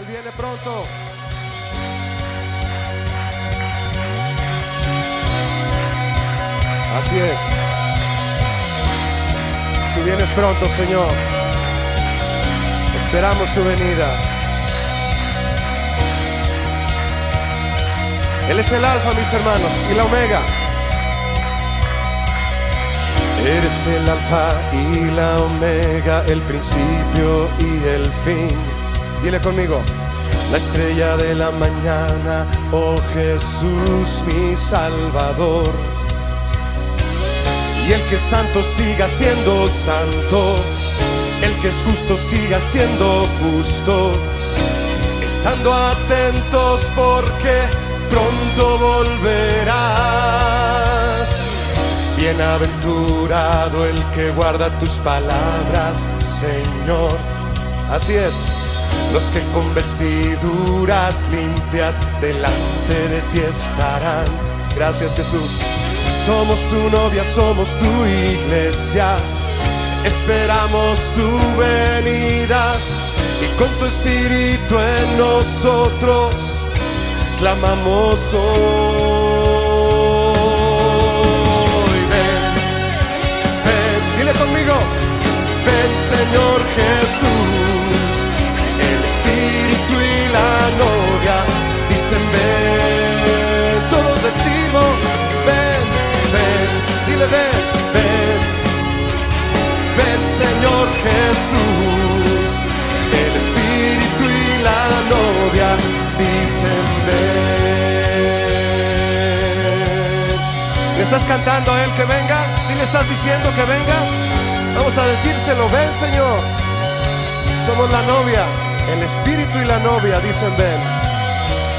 viene pronto. Así es. Tú vienes pronto, Señor. Esperamos tu venida. Él es el alfa, mis hermanos, y la omega. Eres el alfa y la omega, el principio y el fin. Dile conmigo: la estrella de la mañana, oh Jesús, mi Salvador. Y el que es santo siga siendo santo, el que es justo siga siendo justo, estando atentos porque pronto volverás. Bienaventurado el que guarda tus palabras, Señor. Así es. Los que con vestiduras limpias delante de ti estarán. Gracias, Jesús. Somos tu novia, somos tu iglesia. Esperamos tu venida y con tu espíritu en nosotros clamamos hoy. Ven, ven, dile conmigo: ven, Señor Jesús. El espíritu y la novia dicen ven. Todos decimos ven, ven, dile ven, ven. Ven, Señor Jesús. El espíritu y la novia dicen ven. ¿Le estás cantando a él que venga? ¿Sí le estás diciendo que venga? Vamos a decírselo: ven, Señor. Somos la novia. El espíritu y la novia dicen ven.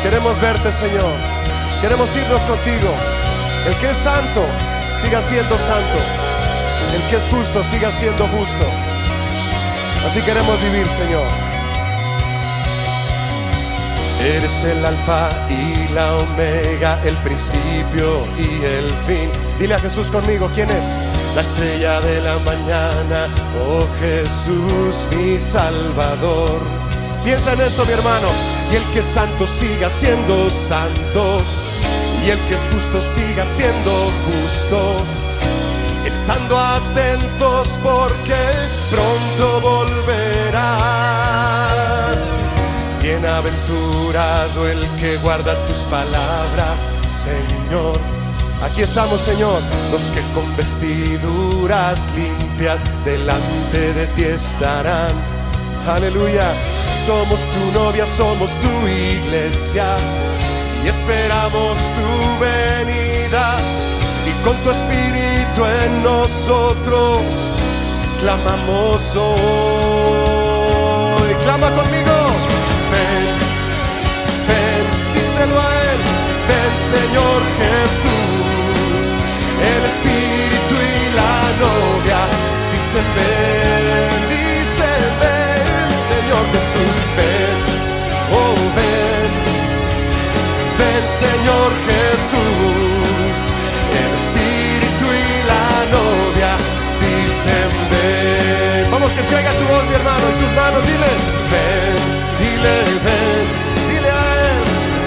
Queremos verte, Señor. Queremos irnos contigo. El que es santo siga siendo santo, el que es justo siga siendo justo. Así queremos vivir, Señor. Eres el alfa y la omega, el principio y el fin. Dile a Jesús conmigo: ¿quién es? La estrella de la mañana, oh Jesús, mi Salvador. Piensa en esto, mi hermano. Y el que es santo siga siendo santo, y el que es justo siga siendo justo, estando atentos porque pronto volverás. Bienaventurado el que guarda tus palabras, Señor. Aquí estamos, Señor. Los que con vestiduras limpias delante de ti estarán. Aleluya. Somos tu novia, somos tu iglesia y esperamos tu venida. Y con tu espíritu en nosotros clamamos hoy. Clama conmigo: ven, ven, díselo a él. Ven, Señor Jesús. El espíritu y la novia dicen ven, Señor Jesús. Ven, oh ven, ven, Señor Jesús. El espíritu y la novia dicen ven. Vamos, que se oiga tu voz, mi hermano, y tus manos. Dile ven, dile ven, dile a él: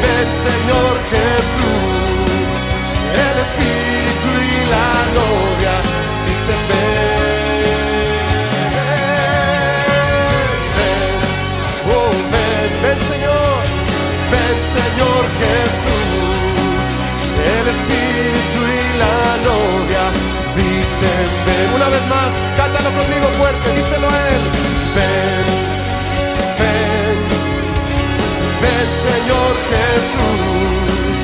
ven, Señor Jesús. El espíritu y la novia dicen ven. Ven, Señor, ven, Señor Jesús. El espíritu y la novia dicen ven. Una vez más, cántalo conmigo fuerte, díselo a él: ven, ven, ven, Señor Jesús.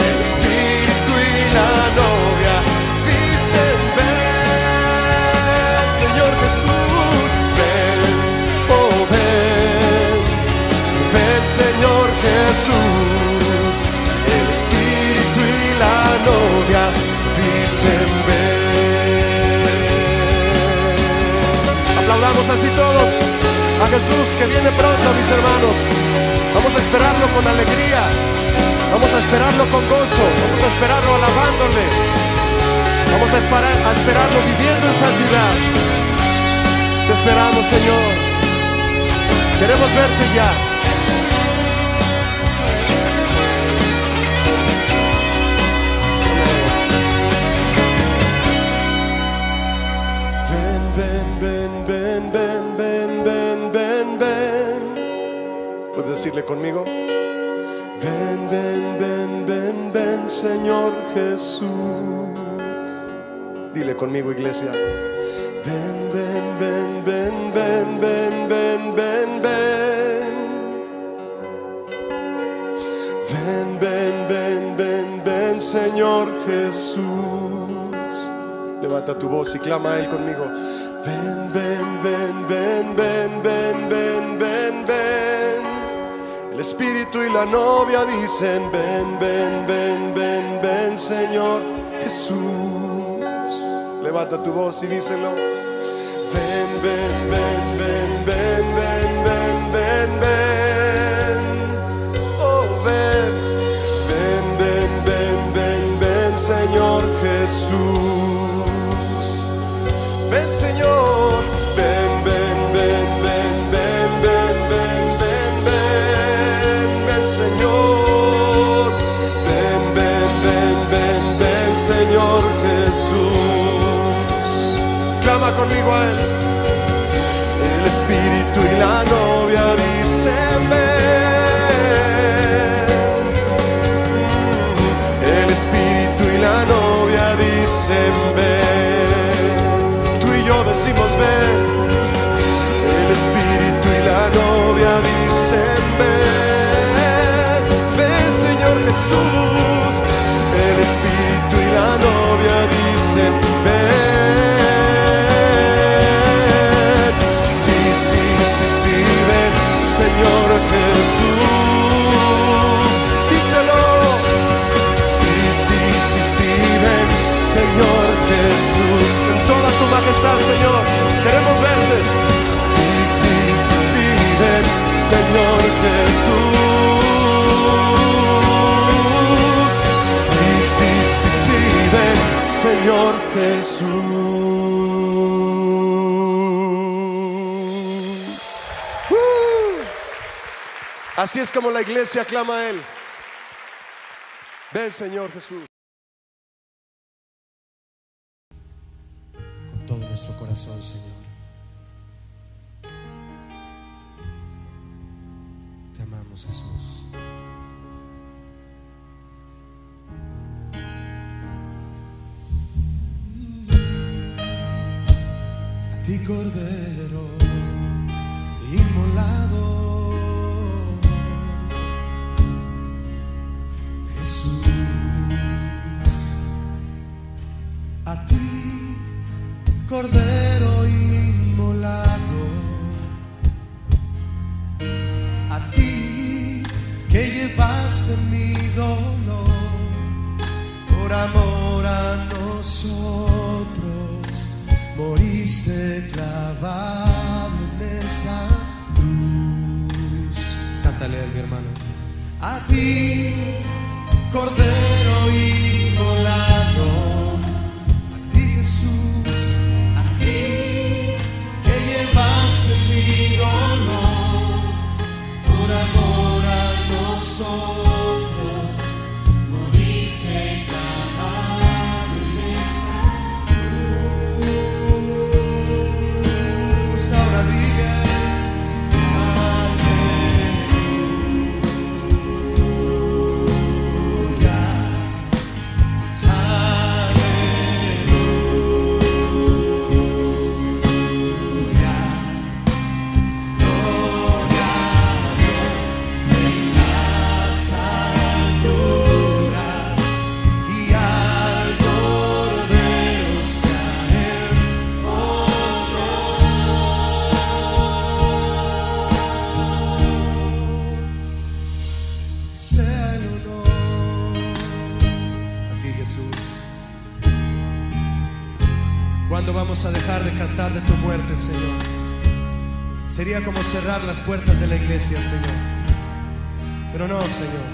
El espíritu y la novia dicen ven, Señor Jesús. Ven, oh ven, ven, Señor Jesús. El espíritu y la novia dicen ven. Aplaudamos así todos a Jesús que viene pronto, mis hermanos. Vamos a esperarlo con alegría, vamos a esperarlo con gozo, vamos a esperarlo alabándole, vamos a esperarlo viviendo en santidad. Te esperamos, Señor. Queremos verte ya. ¿Puedes decirle conmigo? Ven, ven, ven, ven, ven, Señor Jesús. Dile conmigo, iglesia. Ven, ven, ven, ven, ven, ven, ven, ven, ven. Ven, ven, ven, ven, ven, Señor Jesús. Levanta tu voz y clama a Él conmigo. Ven, ven, ven, ven, ven, ven, ven, ven, ven. El Espíritu y la novia dicen: ven, ven, ven, ven, ven, Señor Jesús. Levanta tu voz y díselo. Ven, ven, ven, ven, ven, ven, ven, ven, ven. Oh, ven, ven, ven, ven, ven, ven, Señor Jesús. Ven, Señor. Ven, ven, ven, ven, ven, ven, ven, ven, ven, ven, Señor. Ven, ven, ven, ven, ven, Señor Jesús. Clama conmigo a Él. El Espíritu y la novia dicen: ven. El Espíritu y la novia dicen: ven. Tú y yo decimos: ven. El Espíritu y la novia dicen: ven. Ven, Señor Jesús. El Espíritu y la novia dicen: ven. Señor Jesús, díselo. Sí, sí, sí, sí, ven, Señor Jesús. En toda tu majestad, Señor, queremos verte. Sí, sí, sí, sí, ven, Señor Jesús. Sí, sí, sí, sí, ven, Señor Jesús. Así es como la iglesia clama a Él. Ven, Señor Jesús. Con todo nuestro corazón, Señor, te amamos, Jesús. A ti, Cordero inmolado, Jesús, a ti, Cordero inmolado, a ti que llevaste mi dolor por amor a nosotros, moriste clavado en esa cruz. Cántale a él, mi hermano. A ti, Cordero inmolado, a ti, Jesús, a ti que llevaste mi dolor por amor a nosotros, moriste clavado en esa cruz. Ahora diga: ¿cuándo vamos a dejar de cantar de tu muerte, Señor? Sería como cerrar las puertas de la iglesia, Señor. Pero no, Señor.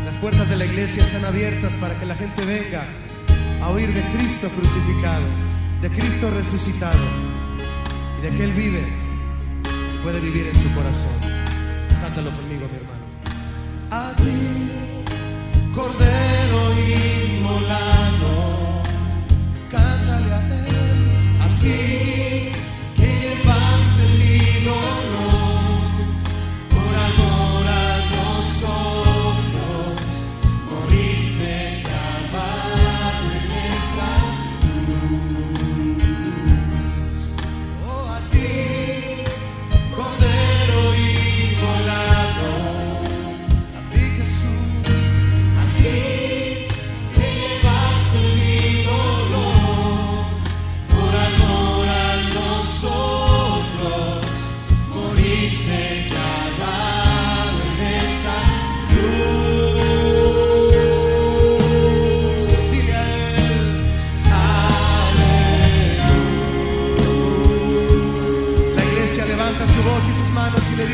Las puertas de la iglesia están abiertas para que la gente venga a oír de Cristo crucificado, de Cristo resucitado y de que Él vive y puede vivir en su corazón. Cántalo conmigo, mi hermano. A ti, Cordero inmolado, cántale a Él. A ti que llevaste mi dolor por amor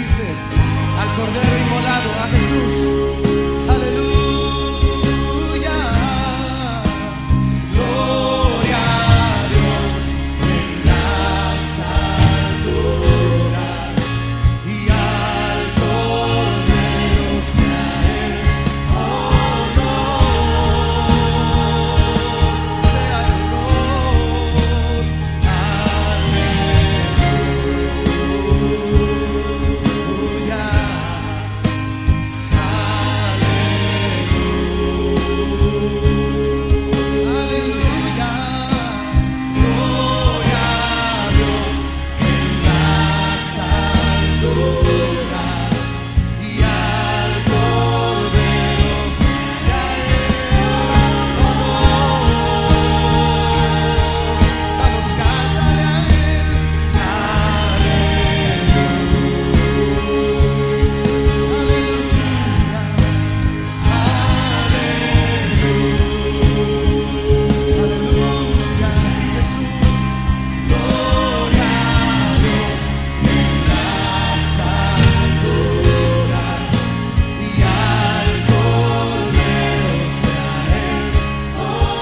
dice, al Cordero inmolado, a Jesús. Aleluya. Gloria a Dios en las alturas y al Cordero sea el honor. Sea el honor. Aleluya. Aleluya, gloria a Dios en las alturas y al Cordero sea el honor. Vamos, cántale a Él. Aleluya, aleluya, aleluya, y Jesús, gloria a Dios en las alturas y al Cordero sea el honor.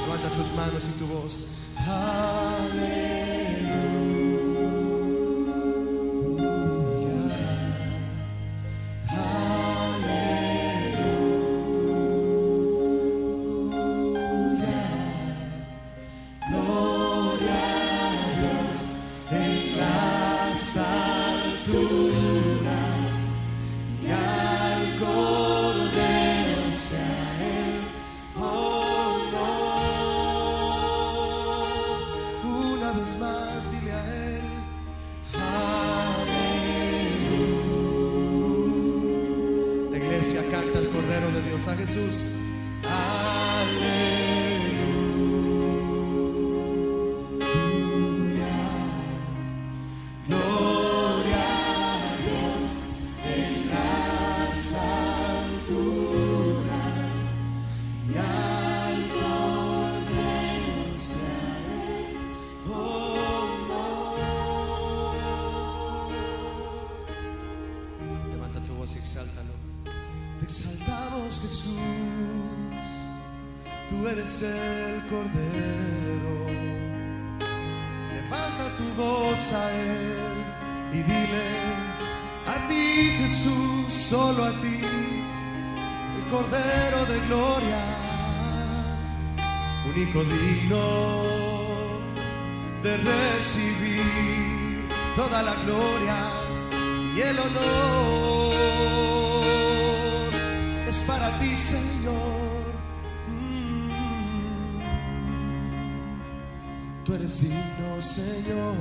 Levanta tus manos y tu voz. Gloria a Dios en las alturas y al Cordero sea el honor. Una vez más, dile a Él. Aleluya. La iglesia canta al Cordero de Dios, a Jesús. Aleluya. Gloria a Dios en las alturas y al Cordero sea el honor. Levanta tu voz y exáltalo. Te exaltamos, Jesús, tú eres el Cordero. Levanta tu voz a Él y dile: a ti, Jesús, solo a ti, el Cordero de gloria, único digno de recibir toda la gloria y el honor. Es para ti, Señor. Tú eres digno, Señor.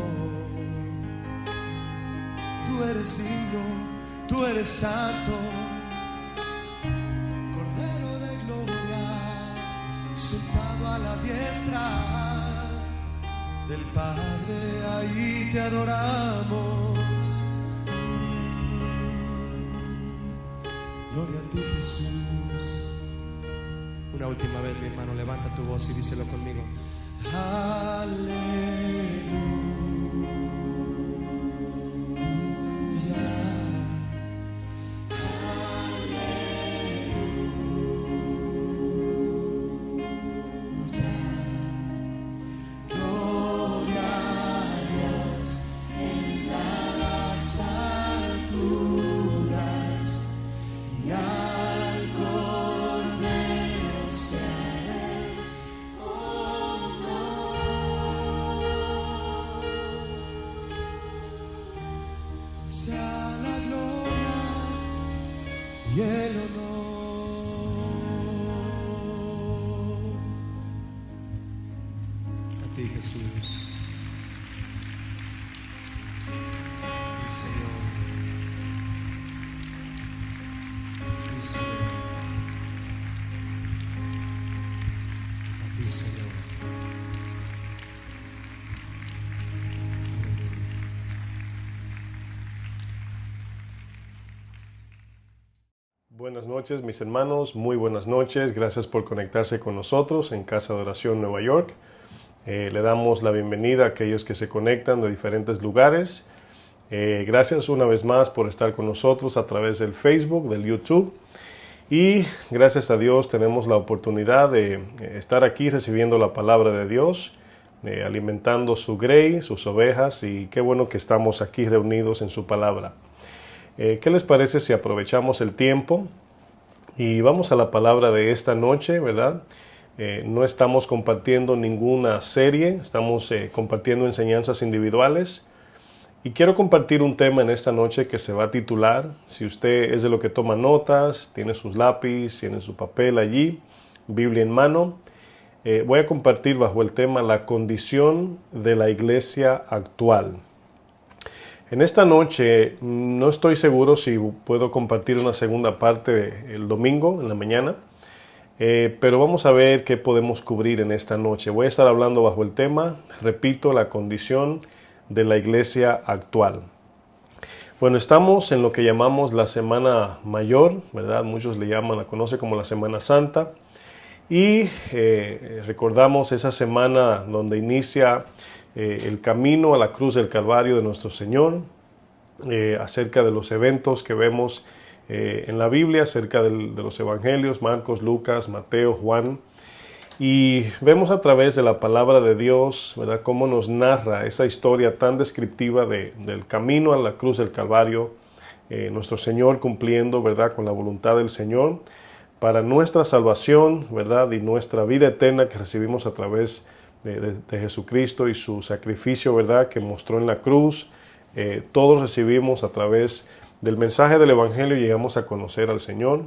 Tú eres digno, tú eres santo. Cordero de gloria, sentado a la diestra del Padre, ahí te adoramos. Gloria a ti, Jesús. Una última vez, mi hermano, levanta tu voz y díselo conmigo. Sea la gloria y el honor a ti, Jesús. Mi Señor, mi Señor, a ti, Señor. Buenas noches, mis hermanos, muy buenas noches. Gracias por conectarse con nosotros en Casa de Oración Nueva York. Le damos la bienvenida a aquellos que se conectan de diferentes lugares. Gracias una vez más por estar con nosotros a través del Facebook, del YouTube. Y gracias a Dios tenemos la oportunidad de estar aquí recibiendo la palabra de Dios, alimentando su grey, sus ovejas, y qué bueno que estamos aquí reunidos en su palabra. ¿Qué les parece si aprovechamos el tiempo y vamos a la palabra de esta noche, verdad? No estamos compartiendo ninguna serie, estamos compartiendo enseñanzas individuales. Y quiero compartir un tema en esta noche que se va a titular, si usted es de lo que toma notas, tiene sus lápiz, tiene su papel allí, Biblia en mano, voy a compartir bajo el tema la condición de la iglesia actual. En esta noche no estoy seguro si puedo compartir una segunda parte el domingo en la mañana, pero vamos a ver qué podemos cubrir en esta noche. Voy a estar hablando bajo el tema, repito, la condición de la iglesia actual. Bueno, estamos en lo que llamamos la Semana Mayor, ¿verdad? Muchos la conocen como la Semana Santa. Y recordamos esa semana donde inicia el camino a la cruz del Calvario de nuestro Señor, acerca de los eventos que vemos en la Biblia, acerca de los evangelios, Marcos, Lucas, Mateo, Juan. Y vemos a través de la palabra de Dios, ¿verdad?, cómo nos narra esa historia tan descriptiva del camino a la cruz del Calvario, nuestro Señor cumpliendo, ¿verdad?, con la voluntad del Señor para nuestra salvación, ¿verdad?, y nuestra vida eterna que recibimos a través de Jesucristo y su sacrificio, ¿verdad?, que mostró en la cruz. Todos recibimos a través del mensaje del Evangelio, llegamos a conocer al Señor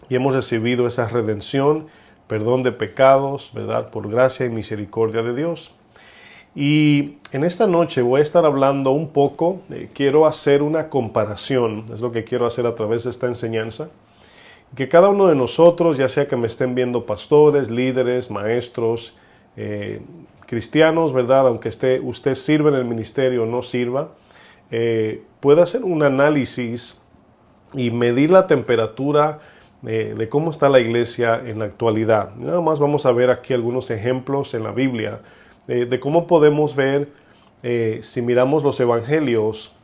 y hemos recibido esa redención, perdón de pecados, ¿verdad?, por gracia y misericordia de Dios. Y en esta noche voy a estar hablando un poco, quiero hacer una comparación, es lo que quiero hacer a través de esta enseñanza, que cada uno de nosotros, ya sea que me estén viendo pastores, líderes, maestros, cristianos, ¿verdad?, aunque usted sirva en el ministerio o no sirva, pueda hacer un análisis y medir la temperatura de cómo está la iglesia en la actualidad. Nada más vamos a ver aquí algunos ejemplos en la Biblia de cómo podemos ver, si miramos los evangelios,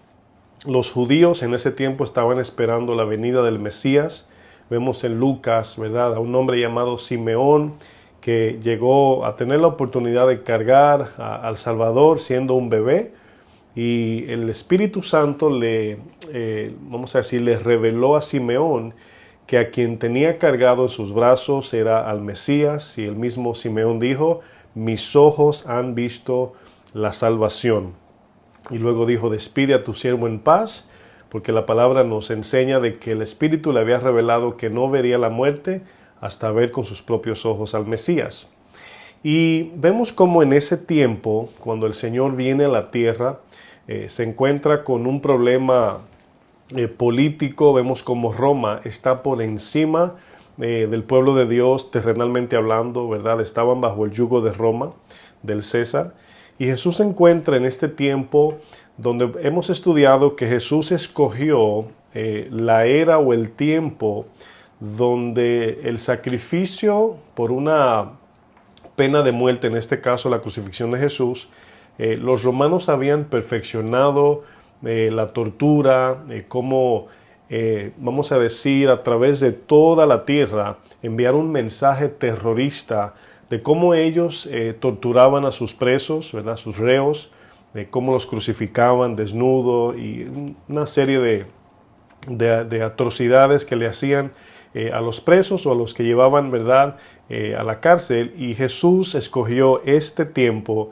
los judíos en ese tiempo estaban esperando la venida del Mesías. Vemos en Lucas, ¿verdad?, a un hombre llamado Simeón que llegó a tener la oportunidad de cargar al Salvador siendo un bebé, y el Espíritu Santo le reveló a Simeón que a quien tenía cargado en sus brazos era al Mesías, y el mismo Simeón dijo: mis ojos han visto la salvación. Y luego dijo: despide a tu siervo en paz, porque la palabra nos enseña de que el Espíritu le había revelado que no vería la muerte hasta ver con sus propios ojos al Mesías. Y vemos cómo en ese tiempo, cuando el Señor viene a la tierra, se encuentra con un problema político. Vemos como Roma está por encima del pueblo de Dios, terrenalmente hablando, ¿verdad? Estaban bajo el yugo de Roma, del César. Y Jesús se encuentra en este tiempo donde hemos estudiado que Jesús escogió la era o el tiempo donde el sacrificio por una pena de muerte, en este caso la crucifixión de Jesús, los romanos habían perfeccionado la tortura, cómo, vamos a decir, a través de toda la tierra, enviar un mensaje terrorista de cómo ellos torturaban a sus presos, ¿verdad?, sus reos, de cómo los crucificaban desnudo, y una serie de atrocidades que le hacían a los presos o a los que llevaban, ¿verdad?, a la cárcel. Y Jesús escogió este tiempo,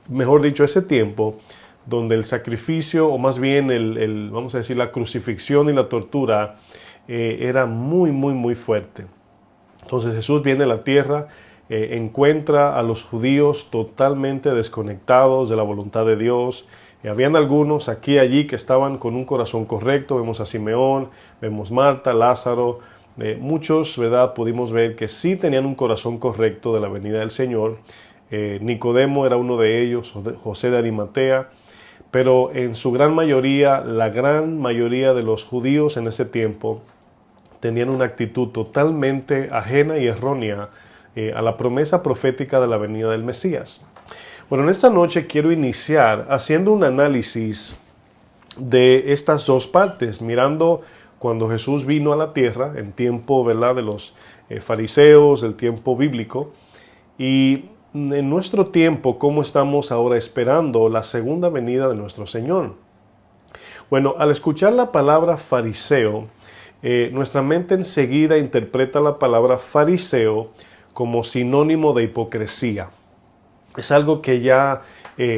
mejor dicho, ese tiempo donde el sacrificio, o más bien vamos a decir, la crucifixión y la tortura era muy, muy, muy fuerte. Entonces Jesús viene a la tierra, encuentra a los judíos totalmente desconectados de la voluntad de Dios. Habían algunos aquí y allí que estaban con un corazón correcto. Vemos a Simeón, vemos Marta, Lázaro, muchos, ¿verdad?, pudimos ver que sí tenían un corazón correcto de la venida del Señor. Nicodemo era uno de ellos, José de Arimatea, pero en su gran mayoría, la gran mayoría de los judíos en ese tiempo tenían una actitud totalmente ajena y errónea a la promesa profética de la venida del Mesías. Bueno, en esta noche quiero iniciar haciendo un análisis de estas dos partes, mirando cuando Jesús vino a la tierra, en tiempo, ¿verdad?, de los fariseos, el tiempo bíblico, y en nuestro tiempo, cómo estamos ahora esperando la segunda venida de nuestro Señor. Bueno, al escuchar la palabra fariseo, nuestra mente enseguida interpreta la palabra fariseo como sinónimo de hipocresía. Es algo que ya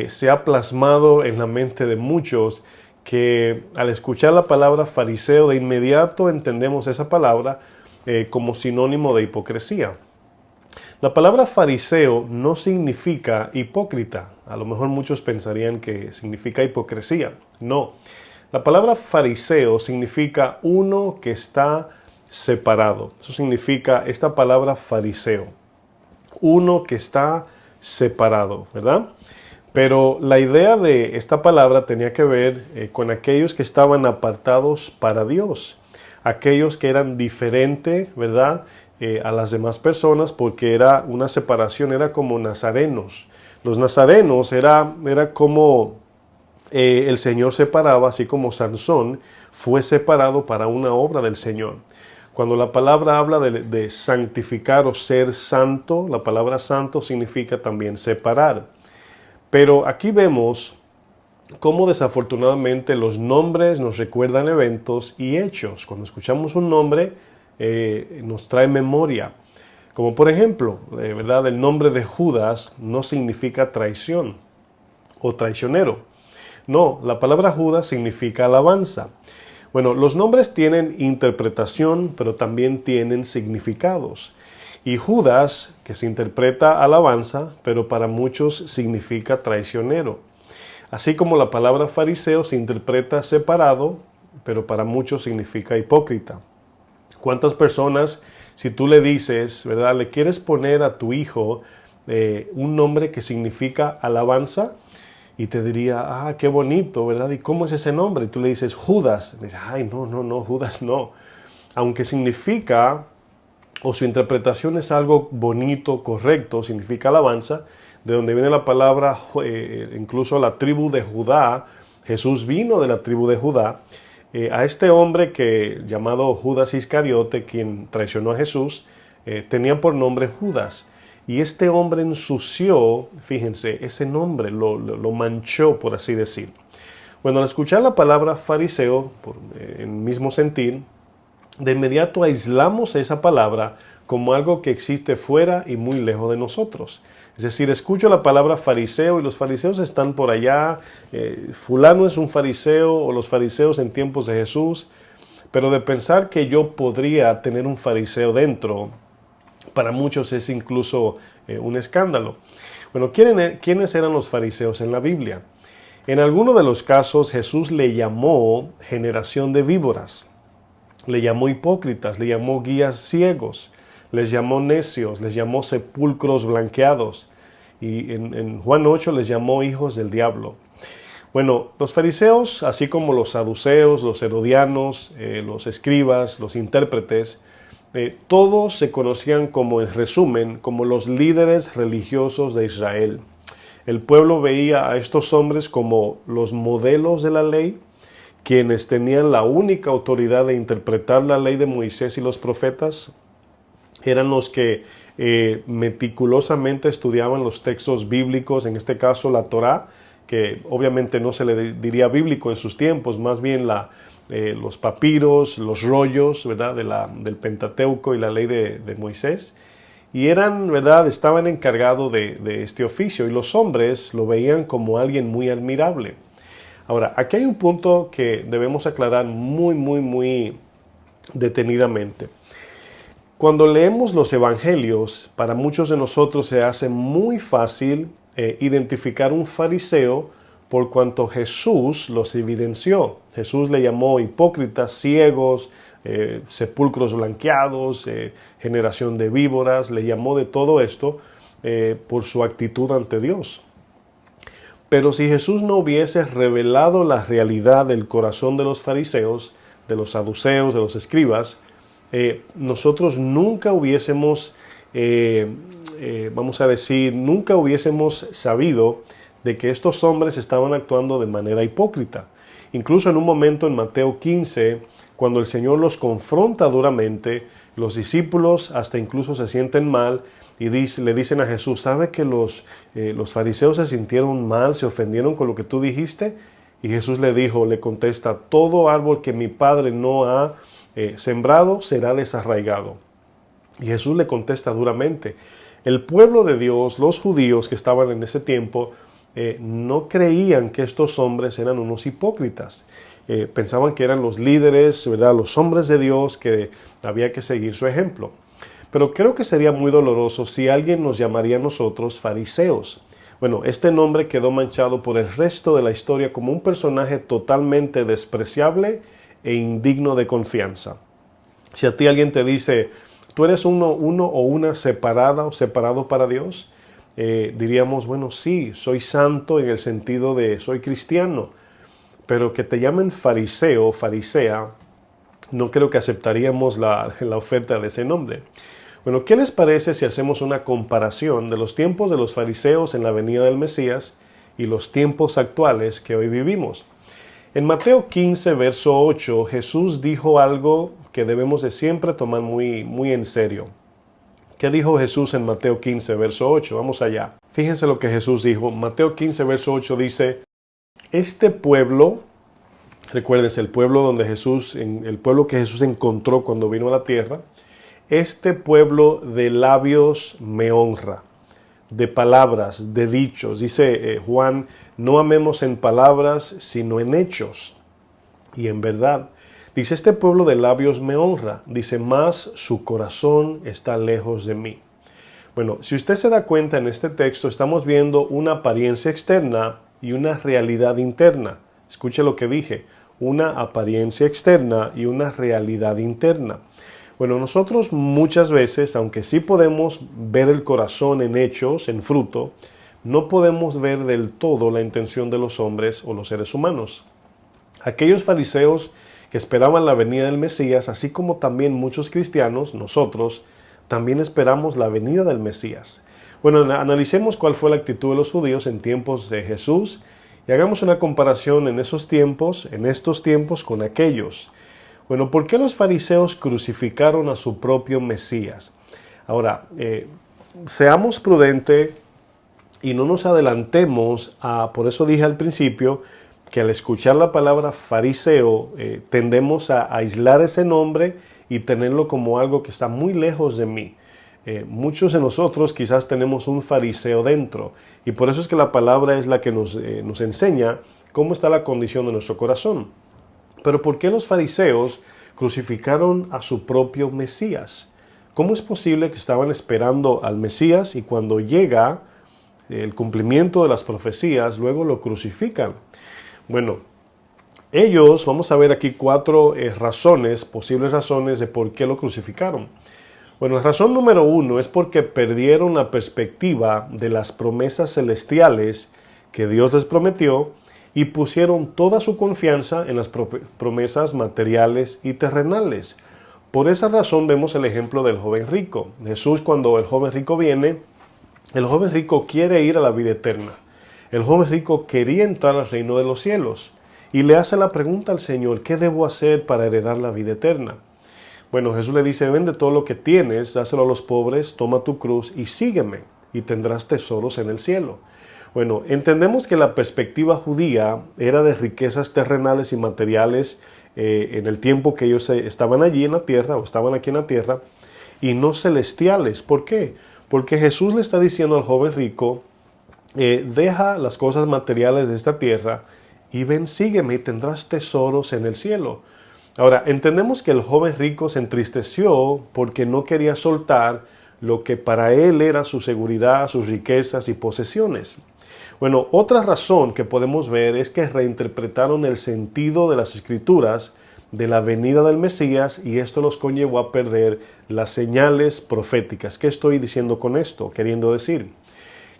se ha plasmado en la mente de muchos, que al escuchar la palabra fariseo de inmediato entendemos esa palabra como sinónimo de hipocresía. La palabra fariseo no significa hipócrita. A lo mejor muchos pensarían que significa hipocresía. No. La palabra fariseo significa uno que está separado. Eso significa esta palabra fariseo. Uno que está separado, ¿verdad? Pero la idea de esta palabra tenía que ver con aquellos que estaban apartados para Dios. Aquellos que eran diferentes, ¿verdad?, a las demás personas, porque era una separación, era como nazarenos. Los nazarenos era como el Señor separaba, así como Sansón fue separado para una obra del Señor. Cuando la palabra habla de santificar o ser santo, la palabra santo significa también separar. Pero aquí vemos cómo desafortunadamente los nombres nos recuerdan eventos y hechos. Cuando escuchamos un nombre, nos trae memoria. Como por ejemplo, ¿verdad?, el nombre de Judas no significa traición o traicionero. No, la palabra Judas significa alabanza. Bueno, los nombres tienen interpretación, pero también tienen significados. Y Judas, que se interpreta alabanza, pero para muchos significa traicionero. Así como la palabra fariseo se interpreta separado, pero para muchos significa hipócrita. ¿Cuántas personas, si tú le dices, ¿verdad?, le quieres poner a tu hijo un nombre que significa alabanza? Y te diría, qué bonito, ¿verdad? ¿Y cómo es ese nombre? Y tú le dices, Judas. Y dices, no, Judas no. Aunque significa, o su interpretación es algo bonito, correcto, significa alabanza, de donde viene la palabra, incluso la tribu de Judá. Jesús vino de la tribu de Judá. A este hombre llamado Judas Iscariote, quien traicionó a Jesús, tenía por nombre Judas. Y este hombre ensució, fíjense, ese nombre, lo manchó, por así decir. Bueno, al escuchar la palabra fariseo, en mismo sentir, de inmediato aislamos esa palabra como algo que existe fuera y muy lejos de nosotros. Es decir, escucho la palabra fariseo y los fariseos están por allá, fulano es un fariseo o los fariseos en tiempos de Jesús, pero de pensar que yo podría tener un fariseo dentro, para muchos es incluso un escándalo. Bueno, ¿quiénes eran los fariseos en la Biblia? En algunos de los casos Jesús le llamó generación de víboras, le llamó hipócritas, le llamó guías ciegos, les llamó necios, les llamó sepulcros blanqueados, y en Juan 8 les llamó hijos del diablo. Bueno, los fariseos, así como los saduceos, los herodianos, los escribas, los intérpretes, todos se conocían como, en resumen, como los líderes religiosos de Israel. El pueblo veía a estos hombres como los modelos de la ley, quienes tenían la única autoridad de interpretar la ley de Moisés y los profetas. Eran los que meticulosamente estudiaban los textos bíblicos, en este caso la Torá, que obviamente no se le diría bíblico en sus tiempos, más bien los papiros, los rollos, ¿verdad?, del Pentateuco y la ley de Moisés. Y estaban encargados de este oficio, y los hombres lo veían como alguien muy admirable. Ahora, aquí hay un punto que debemos aclarar muy detenidamente. Cuando leemos los evangelios, para muchos de nosotros se hace muy fácil identificar un fariseo por cuanto Jesús los evidenció. Jesús le llamó hipócritas, ciegos, sepulcros blanqueados, generación de víboras, le llamó de todo esto por su actitud ante Dios. Pero si Jesús no hubiese revelado la realidad del corazón de los fariseos, de los saduceos, de los escribas, nosotros nunca hubiésemos vamos a decir, nunca hubiésemos sabido de que estos hombres estaban actuando de manera hipócrita. Incluso en un momento en Mateo 15, cuando el Señor los confronta duramente, los discípulos hasta incluso se sienten mal y le dicen a Jesús, ¿sabe que los fariseos se sintieron mal, se ofendieron con lo que tú dijiste? Y Jesús le contesta, todo árbol que mi Padre no ha sembrado será desarraigado. Y Jesús le contesta duramente. El pueblo de Dios, los judíos que estaban en ese tiempo, no creían que estos hombres eran unos hipócritas. Pensaban que eran los líderes, ¿verdad? Los hombres de Dios, que había que seguir su ejemplo. Pero creo que sería muy doloroso si alguien nos llamaría a nosotros fariseos. Bueno, este nombre quedó manchado por el resto de la historia como un personaje totalmente despreciable e indigno de confianza. Si a ti alguien te dice, tú eres uno o una separada o separado para Dios, diríamos, bueno, sí, soy santo en el sentido de soy cristiano, pero que te llamen fariseo o farisea, no creo que aceptaríamos la oferta de ese nombre. Bueno, ¿qué les parece si hacemos una comparación de los tiempos de los fariseos en la venida del Mesías y los tiempos actuales que hoy vivimos? En Mateo 15, verso 8, Jesús dijo algo que debemos de siempre tomar muy, muy en serio. ¿Qué dijo Jesús en Mateo 15, verso 8? Vamos allá. Fíjense lo que Jesús dijo. Mateo 15, verso 8 dice, este pueblo, recuérdense, el pueblo el pueblo que Jesús encontró cuando vino a la tierra, este pueblo de labios me honra, de palabras, de dichos. Dice Juan, no amemos en palabras, sino en hechos y en verdad. Dice, este pueblo de labios me honra. Dice, mas su corazón está lejos de mí. Bueno, si usted se da cuenta en este texto, estamos viendo una apariencia externa y una realidad interna. Escuche lo que dije, una apariencia externa y una realidad interna. Bueno, nosotros muchas veces, aunque sí podemos ver el corazón en hechos, en fruto, no podemos ver del todo la intención de los hombres o los seres humanos. Aquellos fariseos que esperaban la venida del Mesías, así como también muchos cristianos, nosotros, también esperamos la venida del Mesías. Bueno, analicemos cuál fue la actitud de los judíos en tiempos de Jesús y hagamos una comparación en estos tiempos con aquellos. Bueno, ¿por qué los fariseos crucificaron a su propio Mesías? Ahora, seamos prudentes y no nos adelantemos por eso dije al principio, que al escuchar la palabra fariseo tendemos a aislar ese nombre y tenerlo como algo que está muy lejos de mí. Muchos de nosotros quizás tenemos un fariseo dentro y por eso es que la palabra es la que nos enseña cómo está la condición de nuestro corazón. Pero ¿por qué los fariseos crucificaron a su propio Mesías? ¿Cómo es posible que estaban esperando al Mesías y cuando llega el cumplimiento de las profecías, luego lo crucifican? Bueno, ellos, vamos a ver aquí 4 posibles razones de por qué lo crucificaron. Bueno, la razón número 1 es porque perdieron la perspectiva de las promesas celestiales que Dios les prometió y pusieron toda su confianza en las promesas materiales y terrenales. Por esa razón vemos el ejemplo del joven rico. Jesús, cuando el joven rico viene, el joven rico quiere ir a la vida eterna. El joven rico quería entrar al reino de los cielos y le hace la pregunta al Señor, ¿qué debo hacer para heredar la vida eterna? Bueno, Jesús le dice, vende todo lo que tienes, dáselo a los pobres, toma tu cruz y sígueme y tendrás tesoros en el cielo. Bueno, entendemos que la perspectiva judía era de riquezas terrenales y materiales en el tiempo que ellos estaban allí en la tierra o estaban aquí en la tierra y no celestiales. ¿Por qué? Porque Jesús le está diciendo al joven rico, deja las cosas materiales de esta tierra y ven, sígueme y tendrás tesoros en el cielo. Ahora, entendemos que el joven rico se entristeció porque no quería soltar lo que para él era su seguridad, sus riquezas y posesiones. Bueno, otra razón que podemos ver es que reinterpretaron el sentido de las Escrituras de la venida del Mesías y esto los conllevó a perder las señales proféticas. ¿Qué estoy diciendo con esto? Queriendo decir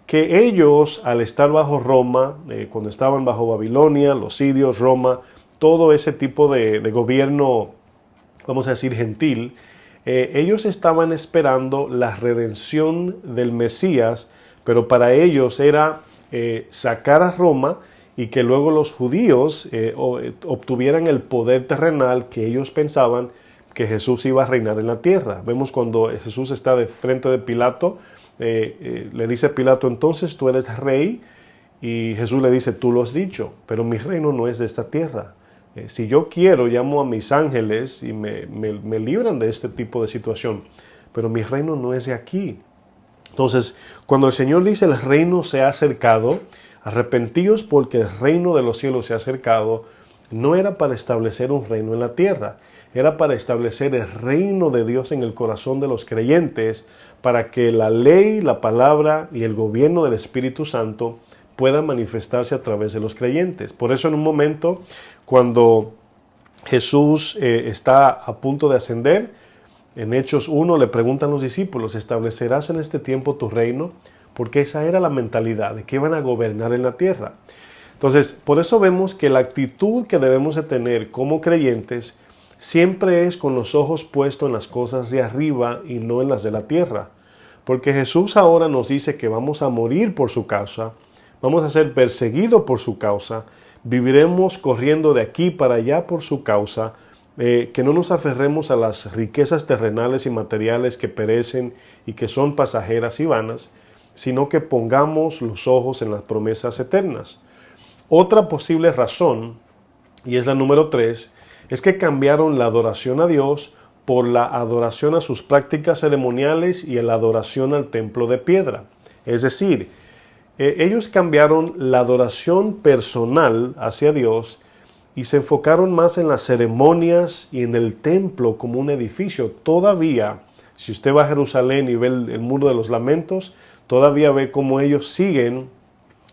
que ellos, al estar bajo Roma, cuando estaban bajo Babilonia, los sirios, Roma, todo ese tipo de gobierno, vamos a decir, gentil, Ellos estaban esperando la redención del Mesías, pero para ellos era sacar a Roma y que luego los judíos obtuvieran el poder terrenal que ellos pensaban que Jesús iba a reinar en la tierra. Vemos cuando Jesús está de frente de Pilato, le dice a Pilato, entonces tú eres rey, y Jesús le dice, tú lo has dicho, pero mi reino no es de esta tierra. Si yo quiero, llamo a mis ángeles y me libran de este tipo de situación, pero mi reino no es de aquí. Entonces, cuando el Señor dice el reino se ha acercado, arrepentíos porque el reino de los cielos se ha acercado, no era para establecer un reino en la tierra, era para establecer el reino de Dios en el corazón de los creyentes, para que la ley, la palabra y el gobierno del Espíritu Santo puedan manifestarse a través de los creyentes. Por eso en un momento, cuando Jesús está a punto de ascender, en Hechos 1 le preguntan los discípulos, ¿establecerás en este tiempo tu reino? Porque esa era la mentalidad de que iban a gobernar en la tierra. Entonces, por eso vemos que la actitud que debemos de tener como creyentes siempre es con los ojos puestos en las cosas de arriba y no en las de la tierra. Porque Jesús ahora nos dice que vamos a morir por su causa, vamos a ser perseguidos por su causa, viviremos corriendo de aquí para allá por su causa, que no nos aferremos a las riquezas terrenales y materiales que perecen y que son pasajeras y vanas, sino que pongamos los ojos en las promesas eternas. Otra posible razón, y es la número 3, es que cambiaron la adoración a Dios por la adoración a sus prácticas ceremoniales y la adoración al templo de piedra. Es decir, ellos cambiaron la adoración personal hacia Dios y se enfocaron más en las ceremonias y en el templo como un edificio. Todavía, si usted va a Jerusalén y ve el muro de los lamentos, todavía ve cómo ellos siguen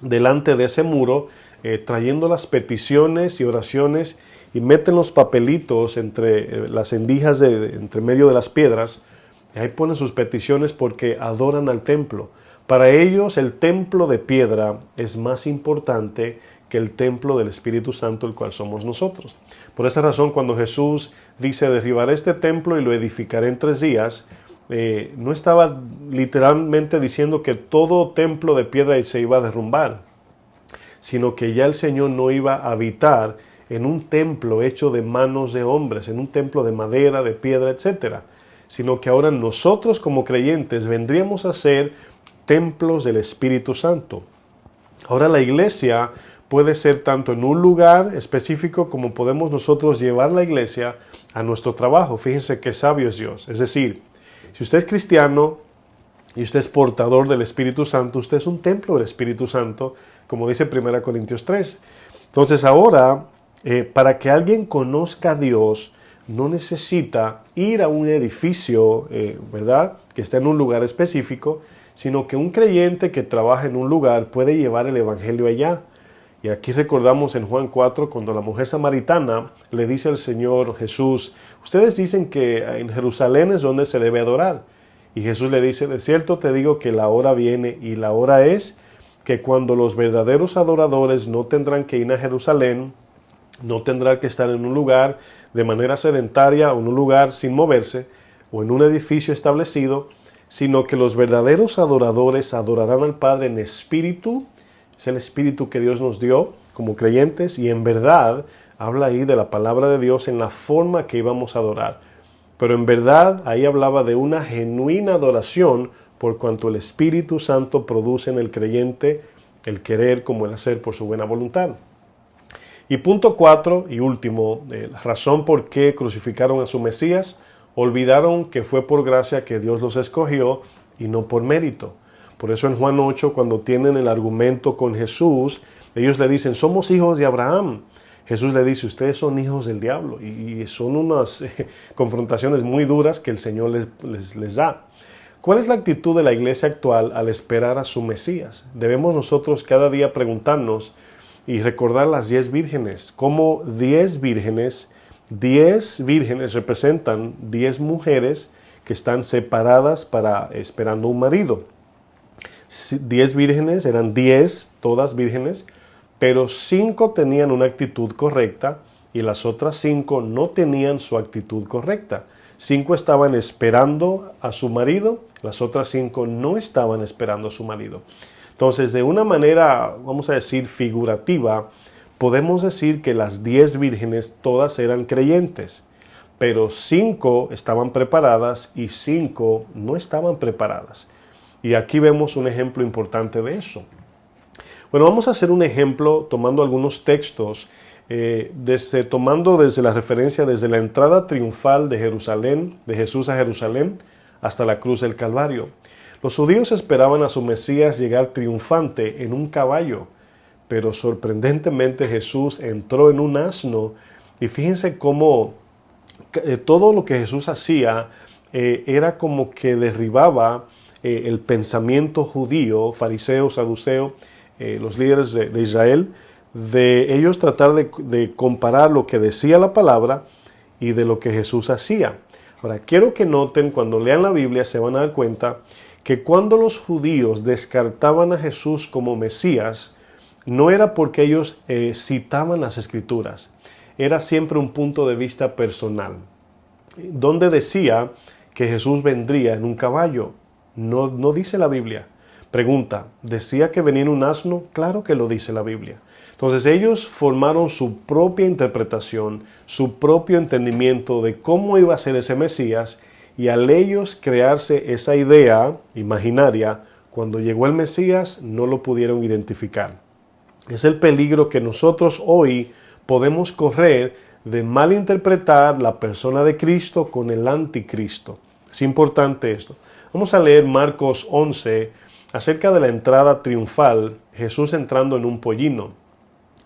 delante de ese muro, trayendo las peticiones y oraciones y meten los papelitos entre las endijas, entre medio de las piedras, y ahí ponen sus peticiones porque adoran al templo. Para ellos el templo de piedra es más importante que el templo del Espíritu Santo, el cual somos nosotros. Por esa razón, cuando Jesús dice, derribaré este templo y lo edificaré en 3 días, no estaba literalmente diciendo que todo templo de piedra se iba a derrumbar, sino que ya el Señor no iba a habitar en un templo hecho de manos de hombres, en un templo de madera, de piedra, etc., sino que ahora nosotros como creyentes vendríamos a ser templos del Espíritu Santo. Ahora la iglesia puede ser tanto en un lugar específico como podemos nosotros llevar la iglesia a nuestro trabajo. Fíjense qué sabio es Dios. Es decir, si usted es cristiano y usted es portador del Espíritu Santo, usted es un templo del Espíritu Santo, como dice 1 Corintios 3. Entonces ahora, para que alguien conozca a Dios, no necesita ir a un edificio, ¿verdad?, que está en un lugar específico, sino que un creyente que trabaja en un lugar puede llevar el evangelio allá. Y aquí recordamos en Juan 4, cuando la mujer samaritana le dice al Señor Jesús, ustedes dicen que en Jerusalén es donde se debe adorar. Y Jesús le dice, de cierto te digo que la hora viene y la hora es que cuando los verdaderos adoradores no tendrán que ir a Jerusalén, no tendrán que estar en un lugar de manera sedentaria o en un lugar sin moverse o en un edificio establecido, sino que los verdaderos adoradores adorarán al Padre en espíritu. Es el espíritu que Dios nos dio como creyentes y en verdad habla ahí de la palabra de Dios en la forma que íbamos a adorar. Pero en verdad ahí hablaba de una genuina adoración por cuanto el Espíritu Santo produce en el creyente el querer como el hacer por su buena voluntad. Y punto 4 y último, la razón por qué crucificaron a su Mesías, olvidaron que fue por gracia que Dios los escogió y no por mérito. Por eso en Juan 8, cuando tienen el argumento con Jesús, ellos le dicen, somos hijos de Abraham. Jesús le dice, ustedes son hijos del diablo. Y son unas confrontaciones muy duras que el Señor les da. ¿Cuál es la actitud de la iglesia actual al esperar a su Mesías? Debemos nosotros cada día preguntarnos y recordar las 10 vírgenes. Como 10 vírgenes representan 10 mujeres que están separadas esperando un marido. 10 vírgenes, eran 10, todas vírgenes, pero 5 tenían una actitud correcta y las otras 5 no tenían su actitud correcta. 5 estaban esperando a su marido, las otras 5 no estaban esperando a su marido. Entonces, de una manera, vamos a decir, figurativa, podemos decir que las 10 vírgenes todas eran creyentes, pero 5 estaban preparadas y 5 no estaban preparadas. Y aquí vemos un ejemplo importante de eso. Bueno, vamos a hacer un ejemplo tomando algunos textos, tomando desde la referencia desde la entrada triunfal de Jerusalén, de Jesús a Jerusalén, hasta la cruz del Calvario. Los judíos esperaban a su Mesías llegar triunfante en un caballo, pero sorprendentemente Jesús entró en un asno, y fíjense cómo todo lo que Jesús hacía era como que derribaba el pensamiento judío, fariseo, saduceo, los líderes de Israel, de ellos tratar de comparar lo que decía la palabra y de lo que Jesús hacía. Ahora, quiero que noten, cuando lean la Biblia se van a dar cuenta que cuando los judíos descartaban a Jesús como Mesías, no era porque ellos citaban las Escrituras, era siempre un punto de vista personal, donde decía que Jesús vendría en un caballo. No dice la Biblia. Pregunta, ¿decía que venía en un asno? Claro que lo dice la Biblia. Entonces ellos formaron su propia interpretación, su propio entendimiento de cómo iba a ser ese Mesías, y al ellos crearse esa idea imaginaria, cuando llegó el Mesías no lo pudieron identificar. Es el peligro que nosotros hoy podemos correr de malinterpretar la persona de Cristo con el anticristo. Es importante esto. Vamos a leer Marcos 11 acerca de la entrada triunfal, Jesús entrando en un pollino.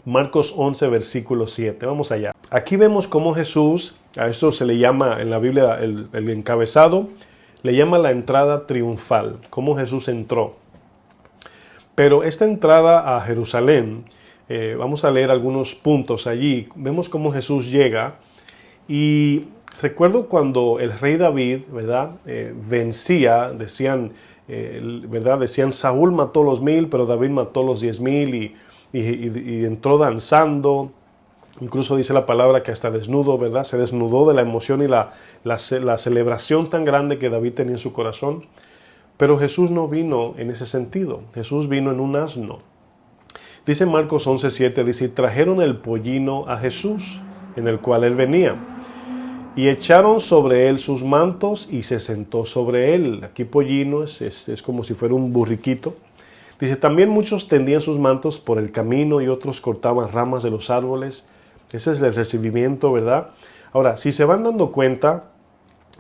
Marcos 11, versículo 7. Vamos allá. Aquí vemos cómo Jesús, a esto se le llama en la Biblia el encabezado, le llama la entrada triunfal, cómo Jesús entró. Pero esta entrada a Jerusalén, vamos a leer algunos puntos allí. Vemos cómo Jesús llega, y recuerdo cuando el rey David, ¿verdad? Vencía, decían, ¿verdad? Decían, Saúl mató los 1000, pero David mató los 10,000, y entró danzando. Incluso dice la palabra que hasta desnudo, ¿verdad? Se desnudó de la emoción y la celebración tan grande que David tenía en su corazón. Pero Jesús no vino en ese sentido. Jesús vino en un asno. Dice Marcos 11:7, dice, trajeron el pollino a Jesús, en el cual él venía, y echaron sobre él sus mantos, y se sentó sobre él. Aquí pollino es como si fuera un burriquito. Dice, también muchos tendían sus mantos por el camino, y otros cortaban ramas de los árboles. Ese es el recibimiento, ¿verdad? Ahora, si se van dando cuenta,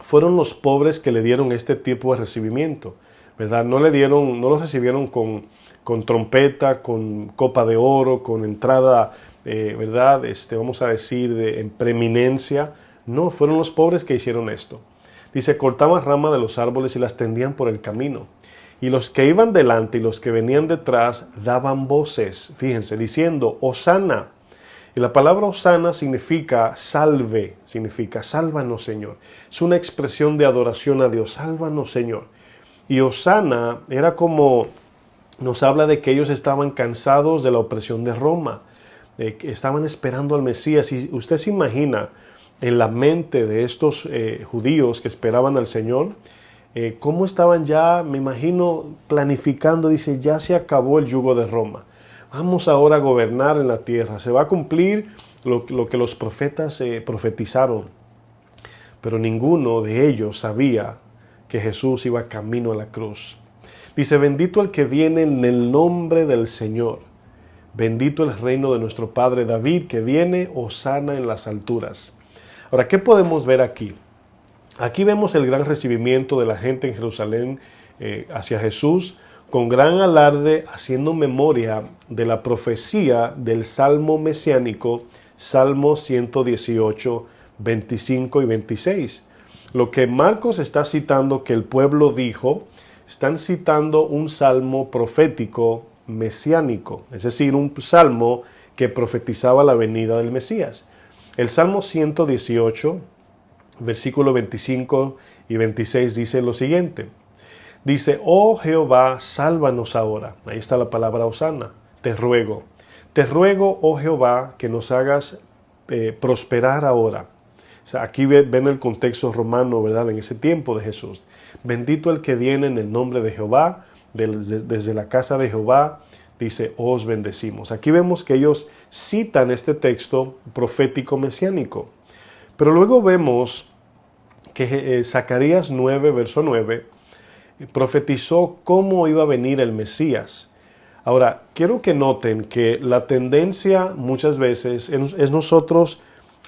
fueron los pobres que le dieron este tipo de recibimiento, ¿verdad? No lo recibieron con trompeta, con copa de oro, con entrada, ¿verdad? Vamos a decir, en preeminencia. No, fueron los pobres que hicieron esto. Dice, cortaban ramas de los árboles y las tendían por el camino. Y los que iban delante y los que venían detrás daban voces, fíjense, diciendo, Hosana. Y la palabra Hosana significa salve, significa sálvanos, Señor. Es una expresión de adoración a Dios, sálvanos, Señor. Y Hosana era como, nos habla de que ellos estaban cansados de la opresión de Roma, que estaban esperando al Mesías. Y usted se imagina en la mente de estos judíos que esperaban al Señor, cómo estaban ya, me imagino, planificando, dice, ya se acabó el yugo de Roma. Vamos ahora a gobernar en la tierra. Se va a cumplir lo que los profetas profetizaron. Pero ninguno de ellos sabía que Jesús iba camino a la cruz. Dice, bendito el que viene en el nombre del Señor. Bendito el reino de nuestro Padre David, que viene, hosana en las alturas. Ahora, ¿qué podemos ver aquí? Aquí vemos el gran recibimiento de la gente en Jerusalén hacia Jesús, con gran alarde, haciendo memoria de la profecía del Salmo mesiánico, Salmo 118, 25 y 26. Lo que Marcos está citando que el pueblo dijo, están citando un salmo profético mesiánico, es decir, un salmo que profetizaba la venida del Mesías. El Salmo 118, versículo 25 y 26 dice lo siguiente. Dice, oh Jehová, sálvanos ahora. Ahí está la palabra hosana. Te ruego, oh Jehová, que nos hagas prosperar ahora. O sea, aquí ven el contexto romano, ¿verdad? En ese tiempo de Jesús. Bendito el que viene en el nombre de Jehová, desde la casa de Jehová, dice, os bendecimos. Aquí vemos que ellos citan este texto profético mesiánico. Pero luego vemos que Zacarías 9, verso 9, profetizó cómo iba a venir el Mesías. Ahora, quiero que noten que la tendencia muchas veces es nosotros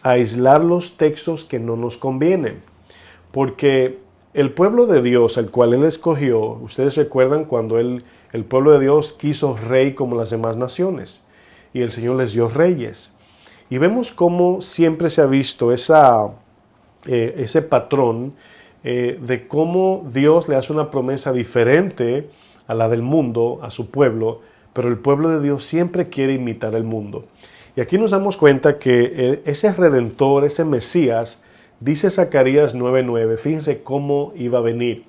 aislar los textos que no nos convienen. Porque el pueblo de Dios, al cual Él escogió, ustedes recuerdan cuando el pueblo de Dios quiso rey como las demás naciones, y el Señor les dio reyes. Y vemos cómo siempre se ha visto ese patrón de cómo Dios le hace una promesa diferente a la del mundo, a su pueblo, pero el pueblo de Dios siempre quiere imitar el mundo. Y aquí nos damos cuenta que ese Redentor, ese Mesías, dice Zacarías 9:9, fíjense cómo iba a venir.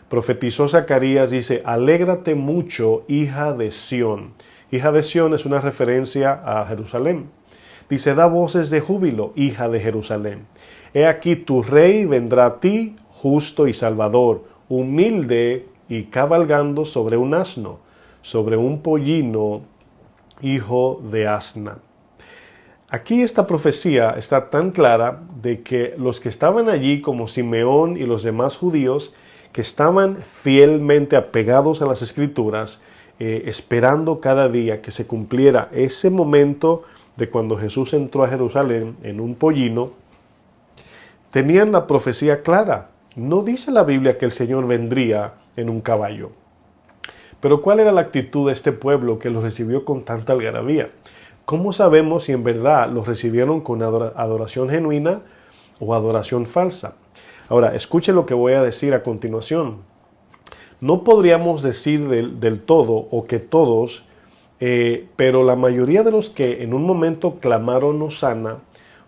Profetizó Zacarías, dice, alégrate mucho, hija de Sión. Hija de Sión es una referencia a Jerusalén. Dice, da voces de júbilo, hija de Jerusalén. He aquí tu rey vendrá a ti, justo y salvador, humilde y cabalgando sobre un asno, sobre un pollino, hijo de asna. Aquí esta profecía está tan clara de que los que estaban allí, como Simeón y los demás judíos, que estaban fielmente apegados a las Escrituras, esperando cada día que se cumpliera ese momento de cuando Jesús entró a Jerusalén en un pollino, tenían la profecía clara. No dice la Biblia que el Señor vendría en un caballo. Pero ¿cuál era la actitud de este pueblo que lo recibió con tanta algarabía? ¿Cómo sabemos si en verdad los recibieron con adoración genuina o adoración falsa? Ahora, escuche lo que voy a decir a continuación. No podríamos decir del todo o que todos, pero la mayoría de los que en un momento clamaron Hosana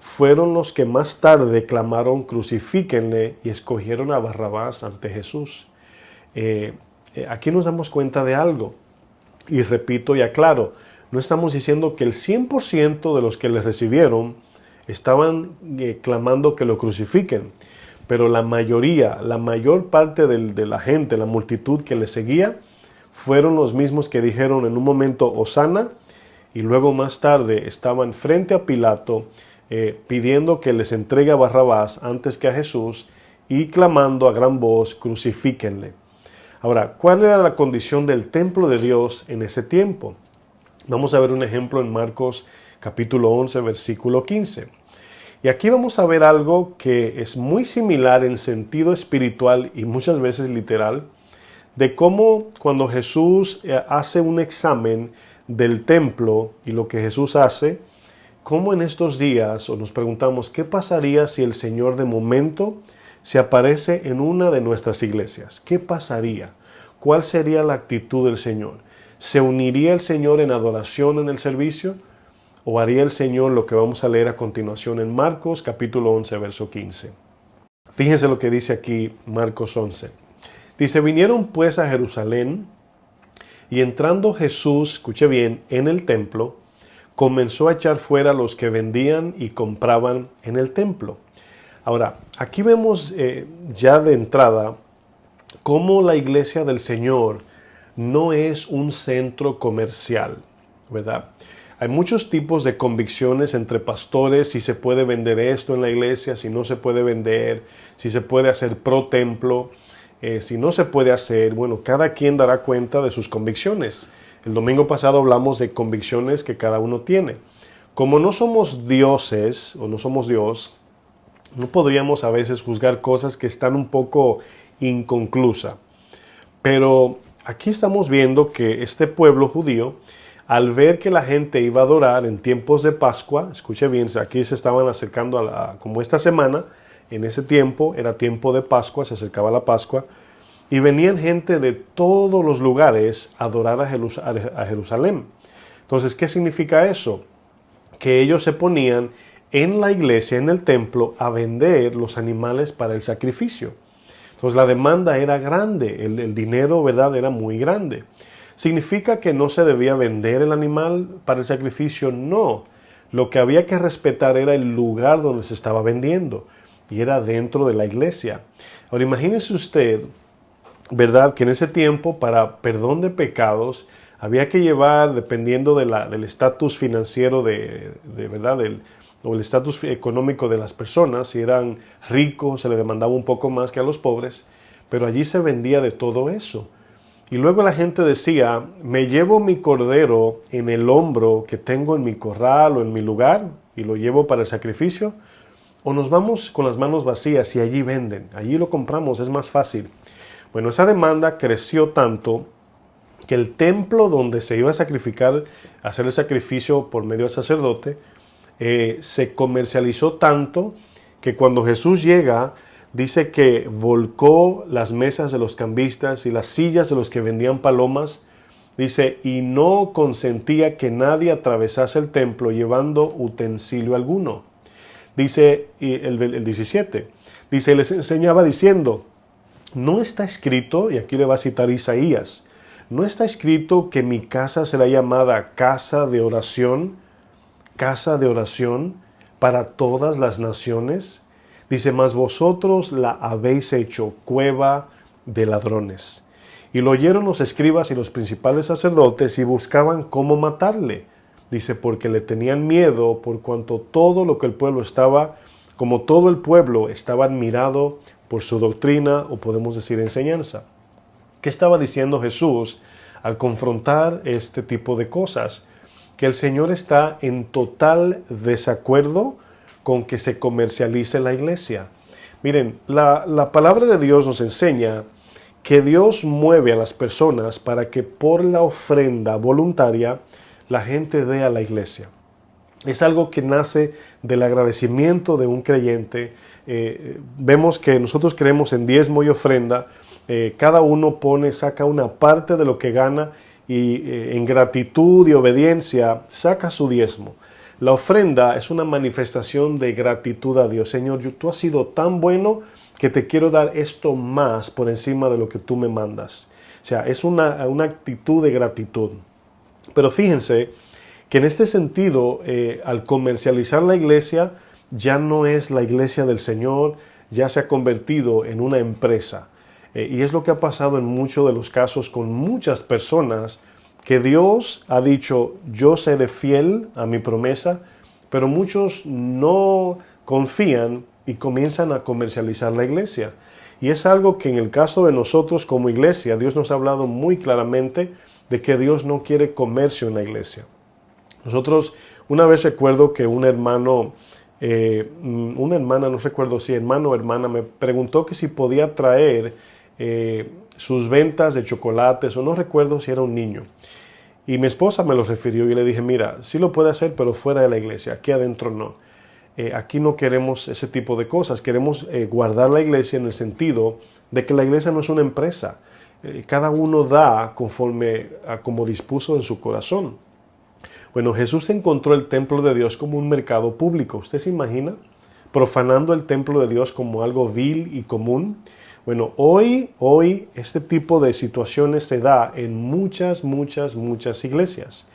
fueron los que más tarde clamaron crucifíquenle y escogieron a Barrabás ante Jesús. Aquí nos damos cuenta de algo. Y repito y aclaro, no estamos diciendo que el 100% de los que le recibieron estaban clamando que lo crucifiquen, pero la mayoría, la mayor parte de la gente, la multitud que le seguía, fueron los mismos que dijeron en un momento Hosana y luego más tarde estaban frente a Pilato pidiendo que les entregue a Barrabás antes que a Jesús y clamando a gran voz, crucifíquenle. Ahora, ¿cuál era la condición del templo de Dios en ese tiempo? Vamos a ver un ejemplo en Marcos capítulo 11, versículo 15. Y aquí vamos a ver algo que es muy similar en sentido espiritual y muchas veces literal, de cómo cuando Jesús hace un examen del templo y lo que Jesús hace, cómo en estos días o nos preguntamos qué pasaría si el Señor de momento se aparece en una de nuestras iglesias. ¿Qué pasaría? ¿Cuál sería la actitud del Señor? ¿Se uniría el Señor en adoración en el servicio? ¿O haría el Señor lo que vamos a leer a continuación en Marcos capítulo 11, verso 15? Fíjense lo que dice aquí Marcos 11. Dice, vinieron pues a Jerusalén y entrando Jesús, escuche bien, en el templo, comenzó a echar fuera a los que vendían y compraban en el templo. Ahora, aquí vemos ya de entrada cómo la iglesia del Señor no es un centro comercial, ¿verdad? Hay muchos tipos de convicciones entre pastores, si se puede vender esto en la iglesia, si no se puede vender, si se puede hacer pro templo, si no se puede hacer. Bueno, cada quien dará cuenta de sus convicciones. El domingo pasado hablamos de convicciones que cada uno tiene. Como no somos dioses o no somos Dios, no podríamos a veces juzgar cosas que están un poco inconclusas. Pero aquí estamos viendo que este pueblo judío, al ver que la gente iba a adorar en tiempos de Pascua, escuche bien, aquí se estaban acercando como esta semana, en ese tiempo era tiempo de Pascua, se acercaba la Pascua, y venían gente de todos los lugares a adorar a Jerusalén. Entonces, ¿qué significa eso? Que ellos se ponían en la iglesia, en el templo, a vender los animales para el sacrificio. Entonces la demanda era grande, el dinero, ¿verdad?, era muy grande. ¿Significa que no se debía vender el animal para el sacrificio? No. Lo que había que respetar era el lugar donde se estaba vendiendo. y era dentro de la iglesia. Ahora imagínese usted, ¿verdad?, que en ese tiempo para perdón de pecados había que llevar, dependiendo del estatus financiero ¿verdad?, o el estatus económico de las personas. Si eran ricos se le demandaba un poco más que a los pobres, pero allí se vendía de todo eso. Y luego la gente decía, me llevo mi cordero en el hombro que tengo en mi corral o en mi lugar y lo llevo para el sacrificio, o nos vamos con las manos vacías y allí venden, allí lo compramos, es más fácil. Bueno, esa demanda creció tanto que el templo donde se iba a sacrificar, hacer el sacrificio por medio del sacerdote, se comercializó tanto que cuando Jesús llega, dice que volcó las mesas de los cambistas y las sillas de los que vendían palomas, dice, y no consentía que nadie atravesase el templo llevando utensilio alguno. Dice el 17, dice, les enseñaba diciendo, no está escrito, y aquí le va a citar Isaías, no está escrito que mi casa será llamada casa de oración para todas las naciones. Dice, mas vosotros la habéis hecho cueva de ladrones. Y lo oyeron los escribas y los principales sacerdotes y buscaban cómo matarle. Dice, porque le tenían miedo por cuanto todo lo que el pueblo estaba, como todo el pueblo estaba admirado por su doctrina, o podemos decir enseñanza. ¿Qué estaba diciendo Jesús al confrontar este tipo de cosas? Que el Señor está en total desacuerdo con que se comercialice la iglesia. Miren, la palabra de Dios nos enseña que Dios mueve a las personas para que por la ofrenda voluntaria la gente dé a la iglesia. Es algo que nace del agradecimiento de un creyente. Vemos que nosotros creemos en diezmo y ofrenda. Cada uno saca una parte de lo que gana y en gratitud y obediencia saca su diezmo. La ofrenda es una manifestación de gratitud a Dios. Señor, tú has sido tan bueno que te quiero dar esto más por encima de lo que tú me mandas. O sea, es una actitud de gratitud. Pero fíjense que en este sentido, al comercializar la iglesia, ya no es la iglesia del Señor, ya se ha convertido en una empresa. Y es lo que ha pasado en muchos de los casos con muchas personas, que Dios ha dicho, yo seré fiel a mi promesa, pero muchos no confían y comienzan a comercializar la iglesia. Y es algo que en el caso de nosotros como iglesia, Dios nos ha hablado muy claramente de que Dios no quiere comercio en la iglesia. Nosotros, una vez recuerdo que un hermano, una hermana, no recuerdo si hermano o hermana, me preguntó que si podía traer sus ventas de chocolates, o no recuerdo si era un niño. Y mi esposa me lo refirió y le dije, mira, sí lo puede hacer, pero fuera de la iglesia, aquí adentro no. Aquí no queremos ese tipo de cosas, queremos guardar la iglesia en el sentido de que la iglesia no es una empresa. Cada uno da conforme a como dispuso en su corazón. Bueno, Jesús encontró el templo de Dios como un mercado público. ¿Usted se imagina? Profanando el templo de Dios como algo vil y común. Bueno, hoy este tipo de situaciones se da en muchas iglesias.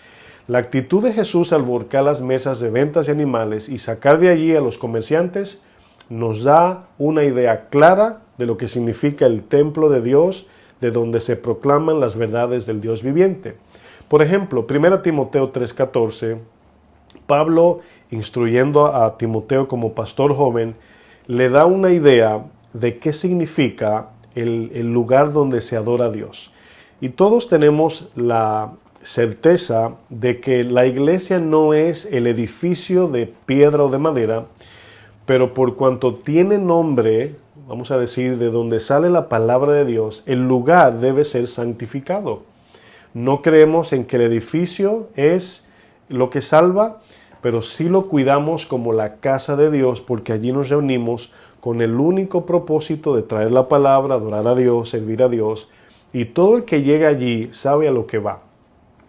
La actitud de Jesús al volcar las mesas de ventas de animales y sacar de allí a los comerciantes nos da una idea clara de lo que significa el templo de Dios, de donde se proclaman las verdades del Dios viviente. Por ejemplo, 1 Timoteo 3:14, Pablo, instruyendo a Timoteo como pastor joven, le da una idea de qué significa el lugar donde se adora a Dios. Y todos tenemos la certeza de que la iglesia no es el edificio de piedra o de madera, pero por cuanto tiene nombre, vamos a decir, de donde sale la palabra de Dios, el lugar debe ser santificado. No creemos en que el edificio es lo que salva, pero sí lo cuidamos como la casa de Dios, porque allí nos reunimos con el único propósito de traer la palabra, adorar a Dios, servir a Dios, y todo el que llega allí sabe a lo que va.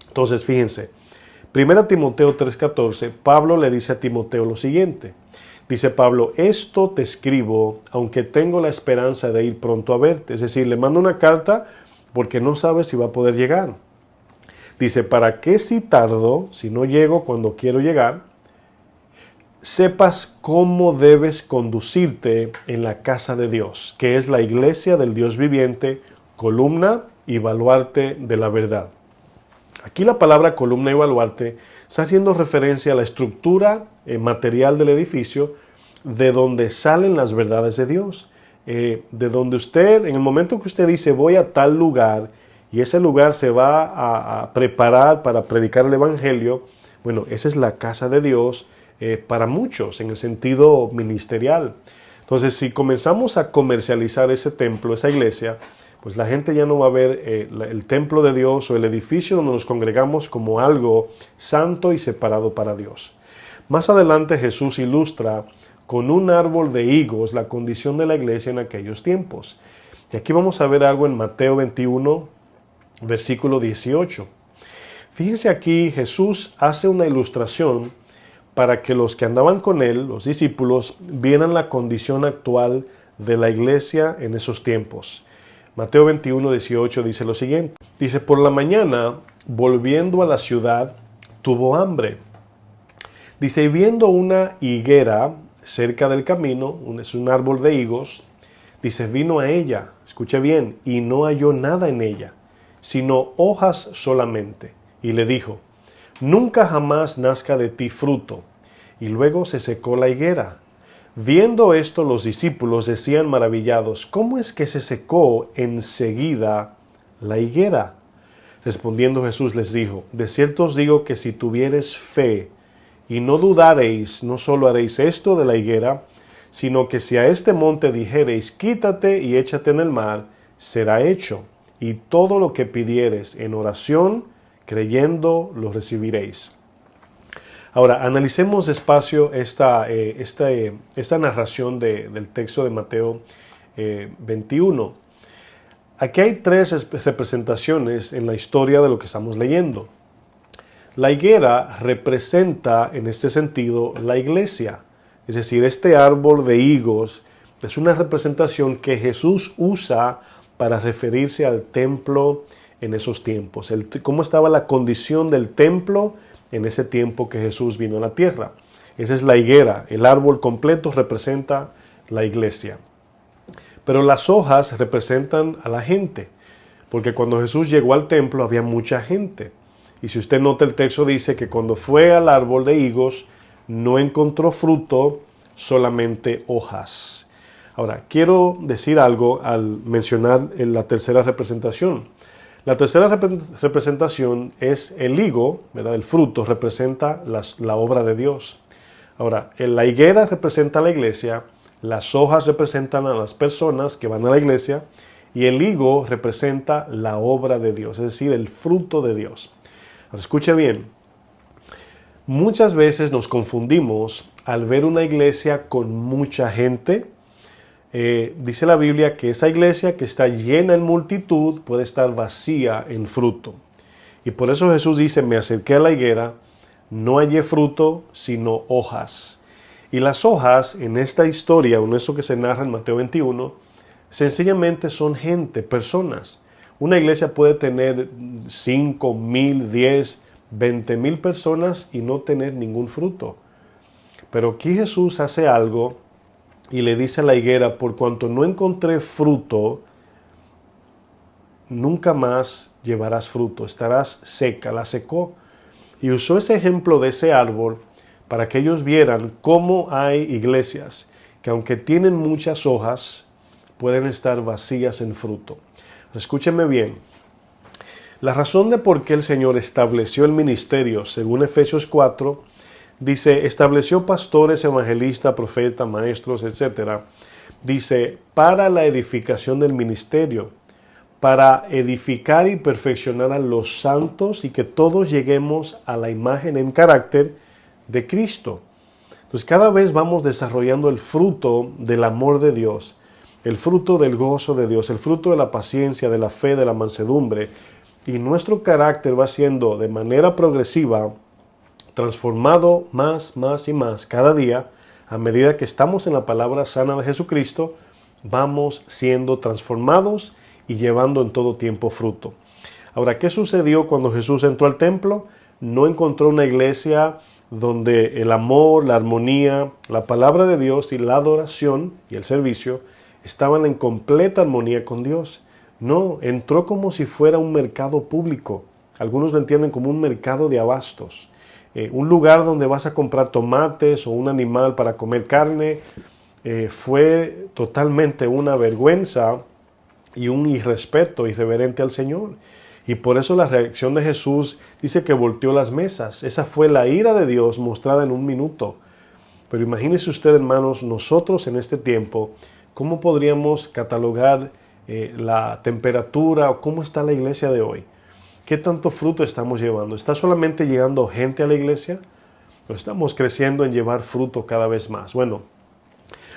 Entonces, fíjense, 1 Timoteo 3:14, Pablo le dice a Timoteo lo siguiente. Dice Pablo, esto te escribo, aunque tengo la esperanza de ir pronto a verte. Es decir, le mando una carta porque no sabe si va a poder llegar. Dice, ¿para qué si tardo, si no llego cuando quiero llegar? sepas cómo debes conducirte en la casa de Dios, que es la iglesia del Dios viviente, columna y baluarte de la verdad. Aquí la palabra columna y baluarte está haciendo referencia a la estructura material del edificio, de donde salen las verdades de Dios. De donde usted, en el momento que usted dice voy a tal lugar, y ese lugar se va a preparar para predicar el evangelio, bueno, esa es la casa de Dios para muchos en el sentido ministerial. Entonces, si comenzamos a comercializar ese templo, esa iglesia, pues la gente ya no va a ver el templo de Dios o el edificio donde nos congregamos como algo santo y separado para Dios. Más adelante Jesús ilustra con un árbol de higos la condición de la iglesia en aquellos tiempos. Y aquí vamos a ver algo en Mateo 21, versículo 18. Fíjense aquí, Jesús hace una ilustración para que los que andaban con él, los discípulos, vieran la condición actual de la iglesia en esos tiempos. Mateo 21, 18 dice lo siguiente. Dice, por la mañana, volviendo a la ciudad, tuvo hambre. Dice, y viendo una higuera cerca del camino, es un árbol de higos, dice, vino a ella, escuche bien, y no halló nada en ella, sino hojas solamente. Y le dijo, nunca jamás nazca de ti fruto. Y luego se secó la higuera. Viendo esto, los discípulos decían maravillados, ¿cómo es que se secó enseguida la higuera? Respondiendo Jesús les dijo, de cierto os digo que si tuviereis fe y no dudareis, no solo haréis esto de la higuera, sino que si a este monte dijereis, quítate y échate en el mar, será hecho. Y todo lo que pidiereis en oración, creyendo, lo recibiréis. Ahora, analicemos despacio esta narración del texto de Mateo 21. Aquí hay tres representaciones en la historia de lo que estamos leyendo. La higuera representa, en este sentido, la iglesia. Es decir, este árbol de higos es una representación que Jesús usa para referirse al templo en esos tiempos. Cómo estaba la condición del templo en ese tiempo que Jesús vino a la tierra. Esa es la higuera. El árbol completo representa la iglesia. Pero las hojas representan a la gente, porque cuando Jesús llegó al templo había mucha gente. Y si usted nota, el texto dice que cuando fue al árbol de higos no encontró fruto, solamente hojas. Ahora, quiero decir algo al mencionar la tercera representación. La tercera representación es el higo, ¿verdad? El fruto representa la obra de Dios. Ahora, la higuera representa a la iglesia, las hojas representan a las personas que van a la iglesia y el higo representa la obra de Dios, es decir, el fruto de Dios. Ahora, escuche bien, muchas veces nos confundimos al ver una iglesia con mucha gente. Dice la Biblia que esa iglesia que está llena en multitud puede estar vacía en fruto. Y por eso Jesús dice, me acerqué a la higuera, no hallé fruto, sino hojas. Y las hojas en esta historia, o en eso que se narra en Mateo 21, sencillamente son gente, personas. Una iglesia puede tener 5,000, 10, 20,000 personas y no tener ningún fruto. Pero aquí Jesús hace algo y le dice a la higuera, por cuanto no encontré fruto, nunca más llevarás fruto, estarás seca. La secó y usó ese ejemplo de ese árbol para que ellos vieran cómo hay iglesias que aunque tienen muchas hojas, pueden estar vacías en fruto. Escúcheme bien, la razón de por qué el Señor estableció el ministerio, según Efesios 4, dice, estableció pastores, evangelistas, profetas, maestros, etc. Dice, para la edificación del ministerio, para edificar y perfeccionar a los santos y que todos lleguemos a la imagen en carácter de Cristo. Entonces cada vez vamos desarrollando el fruto del amor de Dios, el fruto del gozo de Dios, el fruto de la paciencia, de la fe, de la mansedumbre. Y nuestro carácter va siendo de manera progresiva transformado más y más cada día. A medida que estamos en la palabra sana de Jesucristo, vamos siendo transformados y llevando en todo tiempo fruto. Ahora, ¿qué sucedió cuando Jesús entró al templo? No encontró una iglesia donde el amor, la armonía, la palabra de Dios y la adoración y el servicio estaban en completa armonía con Dios. No, entró como si fuera un mercado público. Algunos lo entienden como un mercado de abastos. Un lugar donde vas a comprar tomates o un animal para comer carne. Fue totalmente una vergüenza y un irrespeto irreverente al Señor. Y por eso la reacción de Jesús dice que volteó las mesas. Esa fue la ira de Dios mostrada en un minuto. Pero imagínese usted, hermanos, nosotros en este tiempo, ¿cómo podríamos catalogar la temperatura o cómo está la iglesia de hoy? ¿Qué tanto fruto estamos llevando? ¿Está solamente llegando gente a la iglesia? ¿O estamos creciendo en llevar fruto cada vez más? Bueno,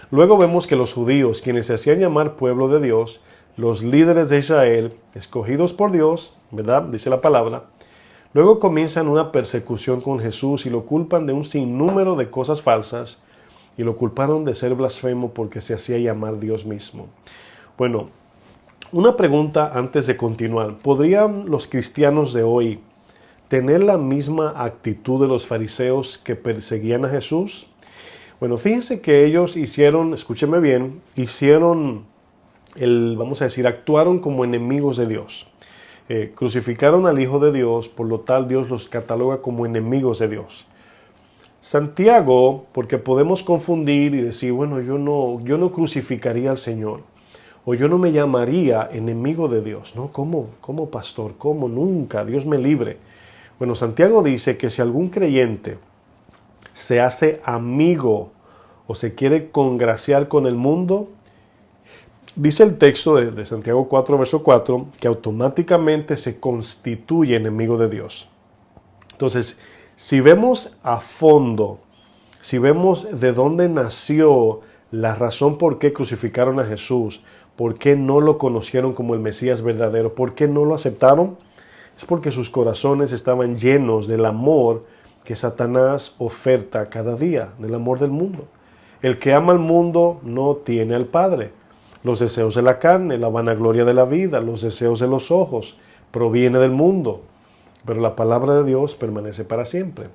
luego vemos que los judíos, quienes se hacían llamar pueblo de Dios, los líderes de Israel, escogidos por Dios, ¿verdad? Dice la palabra. Luego comienzan una persecución con Jesús y lo culpan de un sinnúmero de cosas falsas y lo culparon de ser blasfemo porque se hacía llamar Dios mismo. Bueno, una pregunta antes de continuar. ¿Podrían los cristianos de hoy tener la misma actitud de los fariseos que perseguían a Jesús? Bueno, fíjense que ellos hicieron, escúcheme bien, vamos a decir, actuaron como enemigos de Dios. Crucificaron al Hijo de Dios, por lo tal Dios los cataloga como enemigos de Dios. Santiago, porque podemos confundir y decir, bueno, yo no crucificaría al Señor, o yo no me llamaría enemigo de Dios, ¿no? ¿Cómo pastor? ¿Cómo? Nunca, Dios me libre. Bueno, Santiago dice que si algún creyente se hace amigo o se quiere congraciar con el mundo, dice el texto de Santiago 4, verso 4, que automáticamente se constituye enemigo de Dios. Entonces, si vemos a fondo, si vemos de dónde nació la razón por qué crucificaron a Jesús, por qué no lo conocieron como el Mesías verdadero, por qué no lo aceptaron, es porque sus corazones estaban llenos del amor que Satanás oferta cada día, del amor del mundo. El que ama al mundo no tiene al Padre. Los deseos de la carne, la vanagloria de la vida, los deseos de los ojos, proviene del mundo. Pero la palabra de Dios permanece para siempre.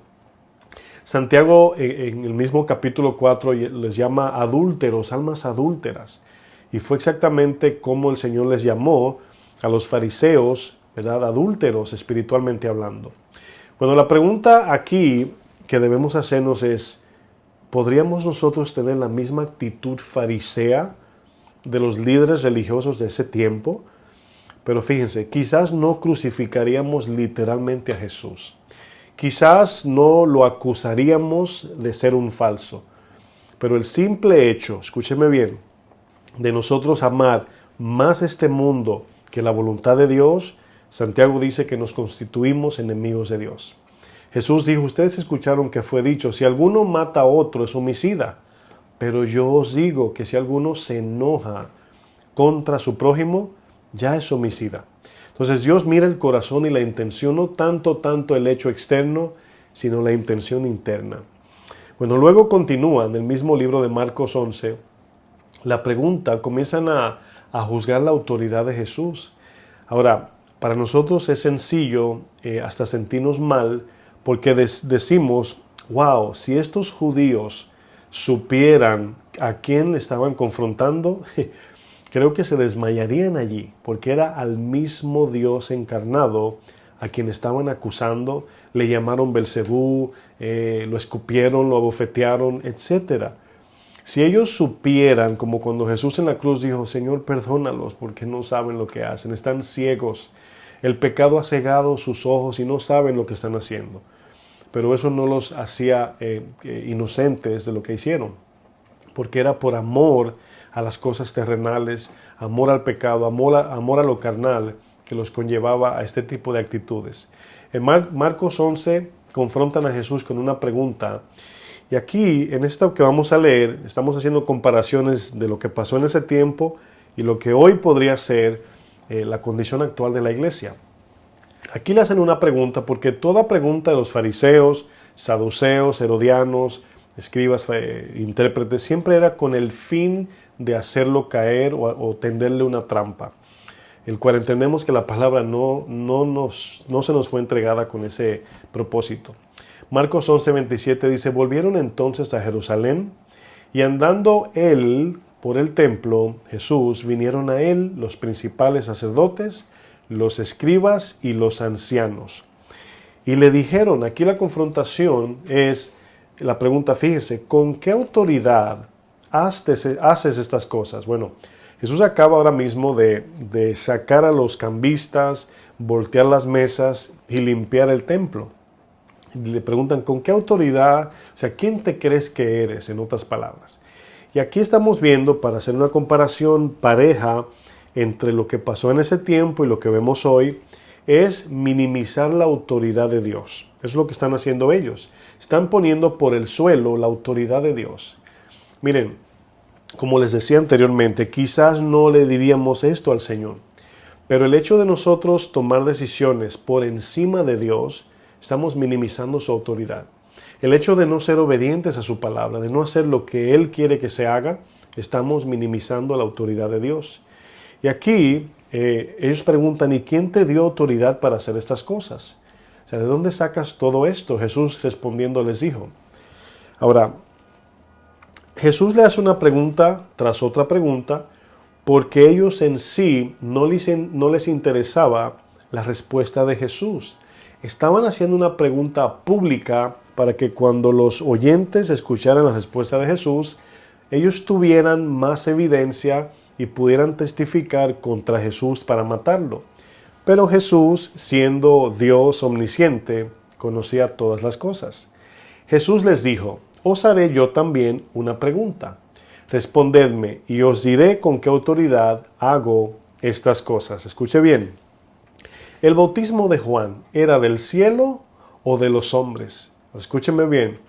Santiago en el mismo capítulo 4 les llama adúlteros, almas adúlteras. Y fue exactamente como el Señor les llamó a los fariseos, ¿verdad? Adúlteros espiritualmente hablando. Bueno, la pregunta aquí que debemos hacernos es, ¿podríamos nosotros tener la misma actitud farisea de los líderes religiosos de ese tiempo? Pero fíjense, quizás no crucificaríamos literalmente a Jesús. Quizás no lo acusaríamos de ser un falso. Pero el simple hecho, escúcheme bien, de nosotros amar más este mundo que la voluntad de Dios, Santiago dice que nos constituimos enemigos de Dios. Jesús dijo, ustedes escucharon que fue dicho, si alguno mata a otro es homicida. Pero yo os digo que si alguno se enoja contra su prójimo, ya es homicida. Entonces Dios mira el corazón y la intención, no tanto el hecho externo, sino la intención interna. Bueno, luego continúa en el mismo libro de Marcos 11, la pregunta, comienzan a juzgar la autoridad de Jesús. Ahora, para nosotros es sencillo hasta sentirnos mal, porque decimos, wow, si estos judíos supieran a quién estaban confrontando, creo que se desmayarían allí, porque era al mismo Dios encarnado a quien estaban acusando, le llamaron Belcebú, lo escupieron, lo abofetearon, etc. Si ellos supieran, como cuando Jesús en la cruz dijo, Señor, perdónalos porque no saben lo que hacen, están ciegos, el pecado ha cegado sus ojos y no saben lo que están haciendo. Pero eso no los hacía inocentes de lo que hicieron, porque era por amor a las cosas terrenales, amor al pecado, amor a lo carnal, que los conllevaba a este tipo de actitudes. En Marcos 11 confrontan a Jesús con una pregunta, y aquí, en esto que vamos a leer, estamos haciendo comparaciones de lo que pasó en ese tiempo y lo que hoy podría ser la condición actual de la iglesia. Aquí le hacen una pregunta, porque toda pregunta de los fariseos, saduceos, herodianos, escribas, intérpretes, siempre era con el fin de hacerlo caer o tenderle una trampa, el cual entendemos que la palabra no se nos fue entregada con ese propósito. Marcos 11:27 dice, volvieron entonces a Jerusalén y andando él por el templo, Jesús, vinieron a él los principales sacerdotes, los escribas y los ancianos. Y le dijeron, aquí la confrontación es la pregunta, fíjese, ¿con qué autoridad haces estas cosas? Bueno, Jesús acaba ahora mismo de sacar a los cambistas, voltear las mesas y limpiar el templo. Y le preguntan, ¿con qué autoridad? O sea, ¿quién te crees que eres? En otras palabras. Y aquí estamos viendo, para hacer una comparación pareja entre lo que pasó en ese tiempo y lo que vemos hoy, es minimizar la autoridad de Dios. Eso es lo que están haciendo ellos. Están poniendo por el suelo la autoridad de Dios. Miren, como les decía anteriormente, quizás no le diríamos esto al Señor, pero el hecho de nosotros tomar decisiones por encima de Dios, estamos minimizando su autoridad. El hecho de no ser obedientes a su palabra, de no hacer lo que Él quiere que se haga, estamos minimizando la autoridad de Dios. Y aquí ellos preguntan, ¿y quién te dio autoridad para hacer estas cosas? O sea, ¿de dónde sacas todo esto? Jesús respondiendo les dijo. Ahora, Jesús le hace una pregunta tras otra pregunta porque ellos en sí no les interesaba la respuesta de Jesús. Estaban haciendo una pregunta pública para que cuando los oyentes escucharan la respuesta de Jesús, ellos tuvieran más evidencia y pudieran testificar contra Jesús para matarlo. Pero Jesús, siendo Dios omnisciente, conocía todas las cosas. Jesús les dijo, os haré yo también una pregunta. Respondedme y os diré con qué autoridad hago estas cosas. Escuche bien. ¿El bautismo de Juan era del cielo o de los hombres? Escúcheme bien.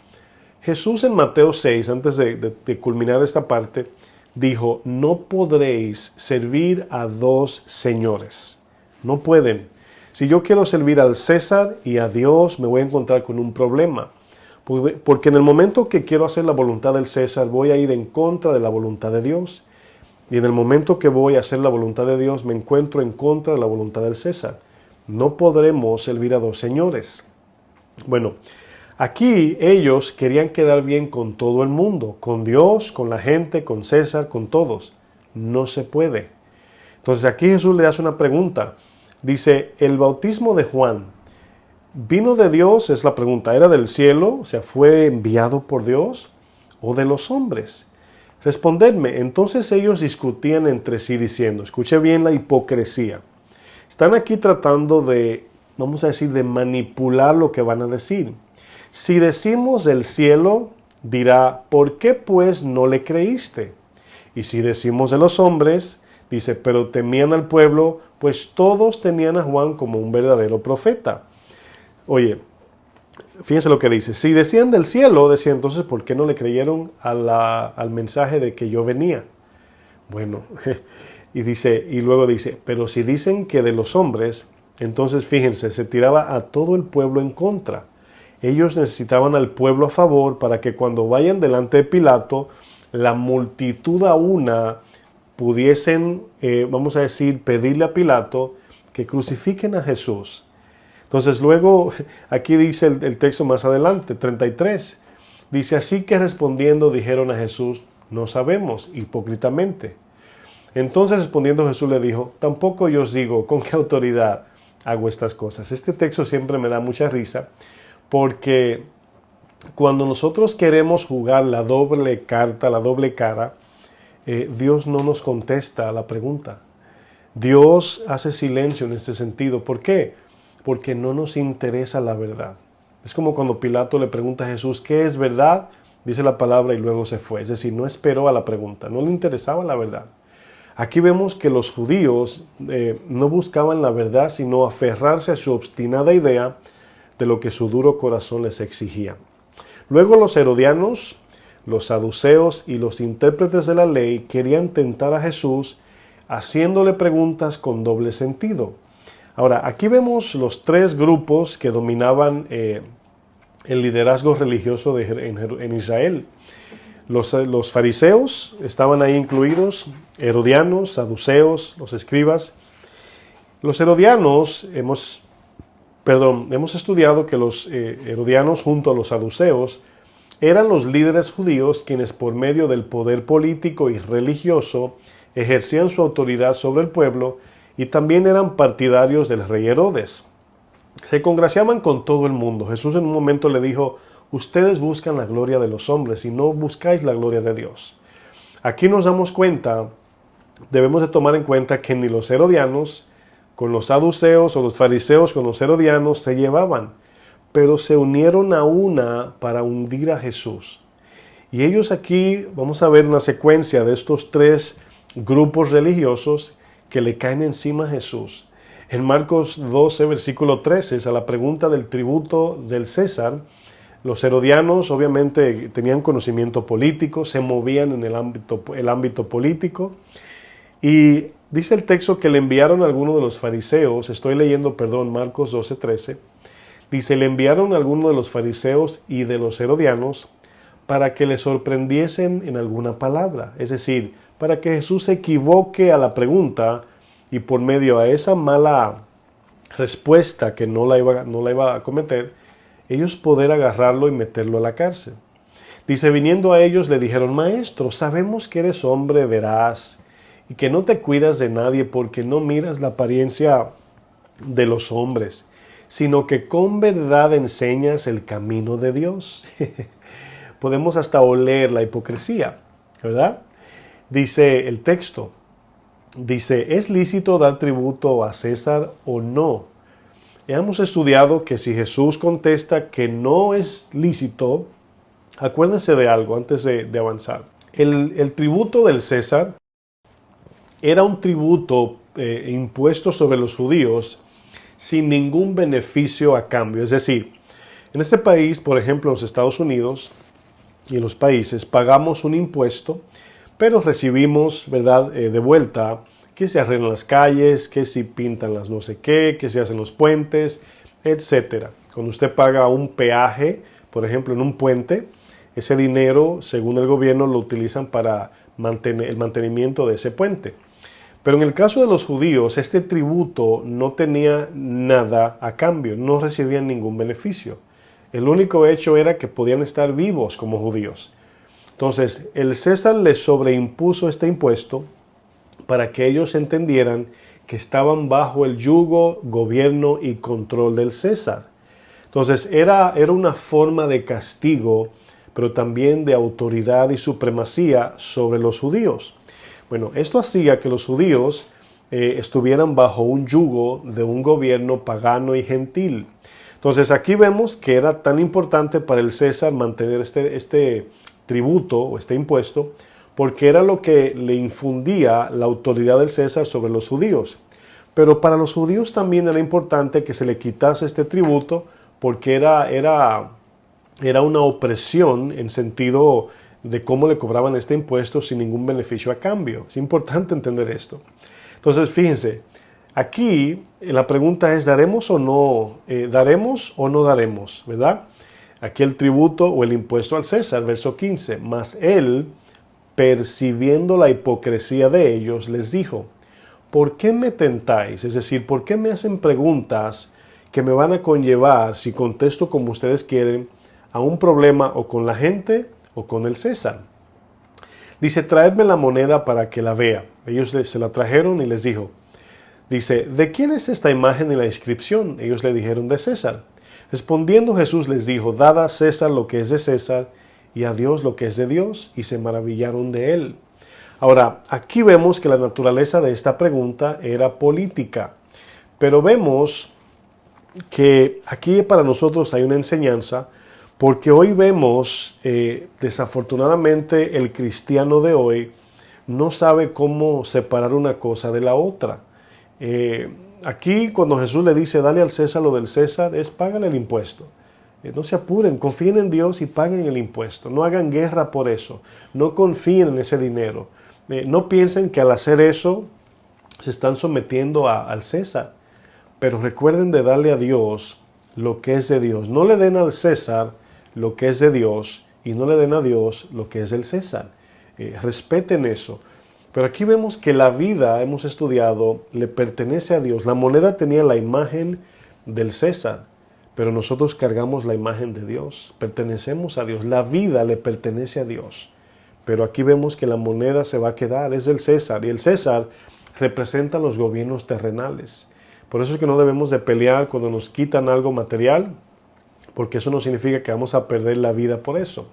Jesús en Mateo 6, antes de culminar esta parte, dijo, no podréis servir a dos señores. No pueden. Si yo quiero servir al César y a Dios, me voy a encontrar con un problema. Porque en el momento que quiero hacer la voluntad del César, voy a ir en contra de la voluntad de Dios. Y en el momento que voy a hacer la voluntad de Dios, me encuentro en contra de la voluntad del César. No podremos servir a dos señores. Bueno, aquí ellos querían quedar bien con todo el mundo, con Dios, con la gente, con César, con todos. No se puede. Entonces aquí Jesús le hace una pregunta. Dice, el bautismo de Juan, ¿vino de Dios? Es la pregunta. ¿Era del cielo? O sea, ¿fue enviado por Dios? ¿O de los hombres? Respondedme. Entonces ellos discutían entre sí diciendo, escuche bien la hipocresía. Están aquí tratando de, vamos a decir, de manipular lo que van a decir. Si decimos del cielo, dirá, ¿por qué pues no le creíste? Y si decimos de los hombres, dice, pero temían al pueblo, pues todos tenían a Juan como un verdadero profeta. Oye, fíjense lo que dice. Si decían del cielo, decía entonces, ¿por qué no le creyeron al mensaje de que yo venía? Bueno, y luego dice, pero si dicen que de los hombres, entonces fíjense, se tiraba a todo el pueblo en contra. Ellos necesitaban al pueblo a favor para que cuando vayan delante de Pilato, la multitud a una pudiesen, vamos a decir, pedirle a Pilato que crucifiquen a Jesús. Entonces luego, aquí dice el texto más adelante, 33, dice, así que respondiendo dijeron a Jesús, no sabemos, hipócritamente. Entonces respondiendo Jesús le dijo, tampoco yo os digo con qué autoridad hago estas cosas. Este texto siempre me da mucha risa, porque cuando nosotros queremos jugar la doble carta, la doble cara, Dios no nos contesta a la pregunta. Dios hace silencio en este sentido. ¿Por qué? Porque no nos interesa la verdad. Es como cuando Pilato le pregunta a Jesús, ¿qué es verdad? Dice la palabra y luego se fue. Es decir, no esperó a la pregunta, no le interesaba la verdad. Aquí vemos que los judíos no buscaban la verdad, sino aferrarse a su obstinada idea de lo que su duro corazón les exigía. Luego los herodianos, los saduceos y los intérpretes de la ley querían tentar a Jesús haciéndole preguntas con doble sentido. Ahora, aquí vemos los tres grupos que dominaban el liderazgo religioso en Israel. Los fariseos estaban ahí incluidos, herodianos, saduceos, los escribas. Los herodianos, hemos estudiado que los herodianos junto a los saduceos eran los líderes judíos quienes por medio del poder político y religioso ejercían su autoridad sobre el pueblo y también eran partidarios del rey Herodes. Se congraciaban con todo el mundo. Jesús en un momento le dijo: ustedes buscan la gloria de los hombres y no buscáis la gloria de Dios. Aquí nos damos cuenta, debemos de tomar en cuenta que ni los herodianos con los saduceos o los fariseos con los herodianos se llevaban, pero se unieron a una para hundir a Jesús. Y ellos aquí, vamos a ver una secuencia de estos tres grupos religiosos que le caen encima a Jesús. En Marcos 12, versículo 13, a la pregunta del tributo del César, los herodianos obviamente tenían conocimiento político, se movían en el ámbito político, y dice el texto que le enviaron a algunos de los fariseos, Marcos 12, 13, dice, le enviaron a algunos de los fariseos y de los herodianos para que le sorprendiesen en alguna palabra, es decir, para que Jesús se equivoque a la pregunta y por medio a esa mala respuesta que no la iba a cometer, ellos poder agarrarlo y meterlo a la cárcel. Dice, viniendo a ellos le dijeron: Maestro, sabemos que eres hombre veraz y que no te cuidas de nadie porque no miras la apariencia de los hombres, sino que con verdad enseñas el camino de Dios. Podemos hasta oler la hipocresía, ¿verdad? Dice el texto, ¿es lícito dar tributo a César o no? Hemos estudiado que si Jesús contesta que no es lícito, acuérdense de algo antes de avanzar. El tributo del César era un tributo impuesto sobre los judíos sin ningún beneficio a cambio. Es decir, en este país, por ejemplo, en los Estados Unidos y en los países, pagamos un impuesto, pero recibimos, ¿verdad?, de vuelta que se arreglan las calles, que si pintan las no sé qué, que se hacen los puentes, etc. Cuando usted paga un peaje, por ejemplo, en un puente, ese dinero, según el gobierno, lo utilizan para el mantenimiento de ese puente. Pero en el caso de los judíos, este tributo no tenía nada a cambio, no recibían ningún beneficio. El único hecho era que podían estar vivos como judíos. Entonces, el César les sobreimpuso este impuesto para que ellos entendieran que estaban bajo el yugo, gobierno y control del César. Entonces, era una forma de castigo, pero también de autoridad y supremacía sobre los judíos. Bueno, esto hacía que los judíos estuvieran bajo un yugo de un gobierno pagano y gentil. Entonces, aquí vemos que era tan importante para el César mantener este tributo o este impuesto, porque era lo que le infundía la autoridad del César sobre los judíos. Pero para los judíos también era importante que se le quitase este tributo, porque era una opresión en sentido de cómo le cobraban este impuesto sin ningún beneficio a cambio. Es importante entender esto. Entonces, fíjense, aquí la pregunta es, ¿daremos o no daremos? ¿Verdad? Aquí el tributo o el impuesto al César, verso 15. Mas él, percibiendo la hipocresía de ellos, les dijo: ¿por qué me tentáis? Es decir, ¿por qué me hacen preguntas que me van a conllevar, si contesto como ustedes quieren, a un problema o con la gente o con el César? Dice: traedme la moneda para que la vea. Ellos se la trajeron y les dijo. Dice: ¿de quién es esta imagen y la inscripción? Ellos le dijeron: de César. Respondiendo Jesús les dijo: dad a César lo que es de César y a Dios lo que es de Dios. Y se maravillaron de él. Ahora, aquí vemos que la naturaleza de esta pregunta era política. Pero vemos que aquí para nosotros hay una enseñanza, porque hoy vemos, desafortunadamente, el cristiano de hoy no sabe cómo separar una cosa de la otra. Aquí cuando Jesús le dice: dale al César lo del César, es págale el impuesto. No se apuren, confíen en Dios y paguen el impuesto. No hagan guerra por eso. No confíen en ese dinero. No piensen que al hacer eso se están sometiendo al César. Pero recuerden de darle a Dios lo que es de Dios. No le den al César lo que es de Dios y no le den a Dios lo que es del César. Respeten eso. Pero aquí vemos que la vida, hemos estudiado, le pertenece a Dios. La moneda tenía la imagen del César, pero nosotros cargamos la imagen de Dios, pertenecemos a Dios, la vida le pertenece a Dios. Pero aquí vemos que la moneda se va a quedar, es del César, y el César representa los gobiernos terrenales. Por eso es que no debemos de pelear cuando nos quitan algo material, porque eso no significa que vamos a perder la vida por eso.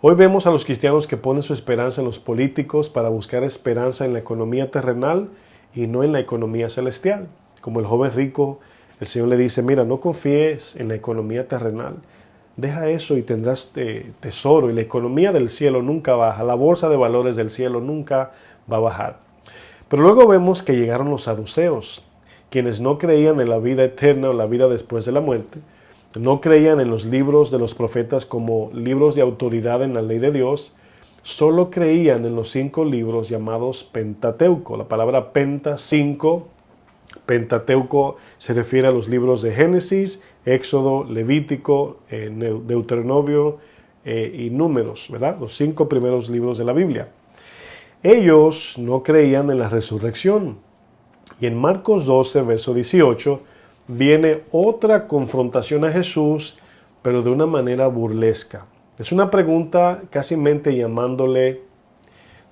Hoy vemos a los cristianos que ponen su esperanza en los políticos para buscar esperanza en la economía terrenal y no en la economía celestial. Como el joven rico, el Señor le dice, mira, no confíes en la economía terrenal. Deja eso y tendrás tesoro. Y la economía del cielo nunca baja. La bolsa de valores del cielo nunca va a bajar. Pero luego vemos que llegaron los saduceos, quienes no creían en la vida eterna o la vida después de la muerte. No creían en los libros de los profetas como libros de autoridad en la ley de Dios. Solo creían en los 5 libros llamados Pentateuco. La palabra penta, 5. Pentateuco se refiere a los libros de Génesis, Éxodo, Levítico, Deuteronomio y Números, ¿verdad? Los 5 primeros libros de la Biblia. Ellos no creían en la resurrección. Y en Marcos 12, verso 18, viene otra confrontación a Jesús, pero de una manera burlesca. Es una pregunta casi llamándole,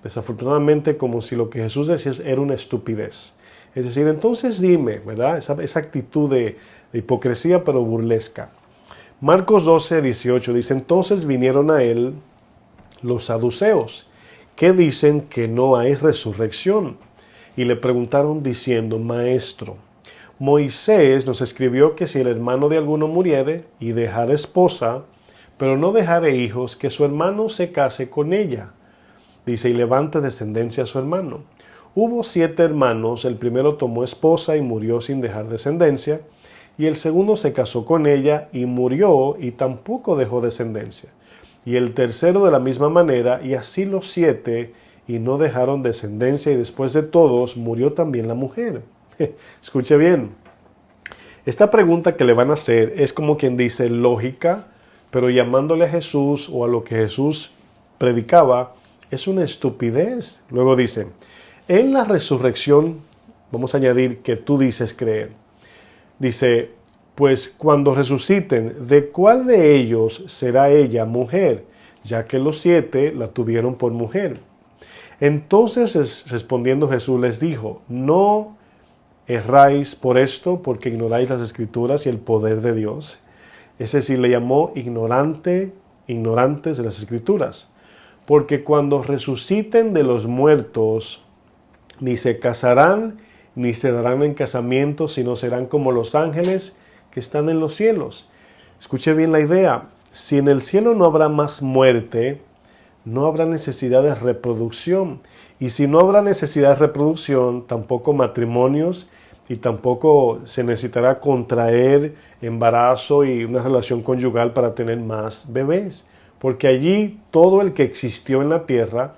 desafortunadamente, como si lo que Jesús decía era una estupidez. Es decir, entonces dime, ¿verdad? Esa actitud de hipocresía, pero burlesca. Marcos 12, 18 dice, entonces vinieron a él los saduceos, que dicen que no hay resurrección. Y le preguntaron diciendo, Maestro, Moisés nos escribió que si el hermano de alguno muriere y dejare esposa, pero no dejare hijos, que su hermano se case con ella. Dice, y levante descendencia a su hermano. Hubo 7 hermanos, el primero tomó esposa y murió sin dejar descendencia, y el segundo se casó con ella y murió y tampoco dejó descendencia. Y el tercero de la misma manera, y así los 7, y no dejaron descendencia, y después de todos murió también la mujer. Escuche bien, esta pregunta que le van a hacer es como quien dice lógica, pero llamándole a Jesús o a lo que Jesús predicaba, es una estupidez. Luego dice, en la resurrección, vamos a añadir que tú dices creer. Dice, pues cuando resuciten, ¿de cuál de ellos será ella mujer? Ya que los 7 la tuvieron por mujer. Entonces respondiendo Jesús les dijo, no erráis por esto, porque ignoráis las Escrituras y el poder de Dios. Es decir, le llamó ignorantes de las Escrituras. Porque cuando resuciten de los muertos, ni se casarán, ni se darán en casamiento, sino serán como los ángeles que están en los cielos. Escuche bien la idea. Si en el cielo no habrá más muerte, no habrá necesidad de reproducción. Y si no habrá necesidad de reproducción, tampoco matrimonios, y tampoco se necesitará contraer embarazo y una relación conyugal para tener más bebés. Porque allí todo el que existió en la tierra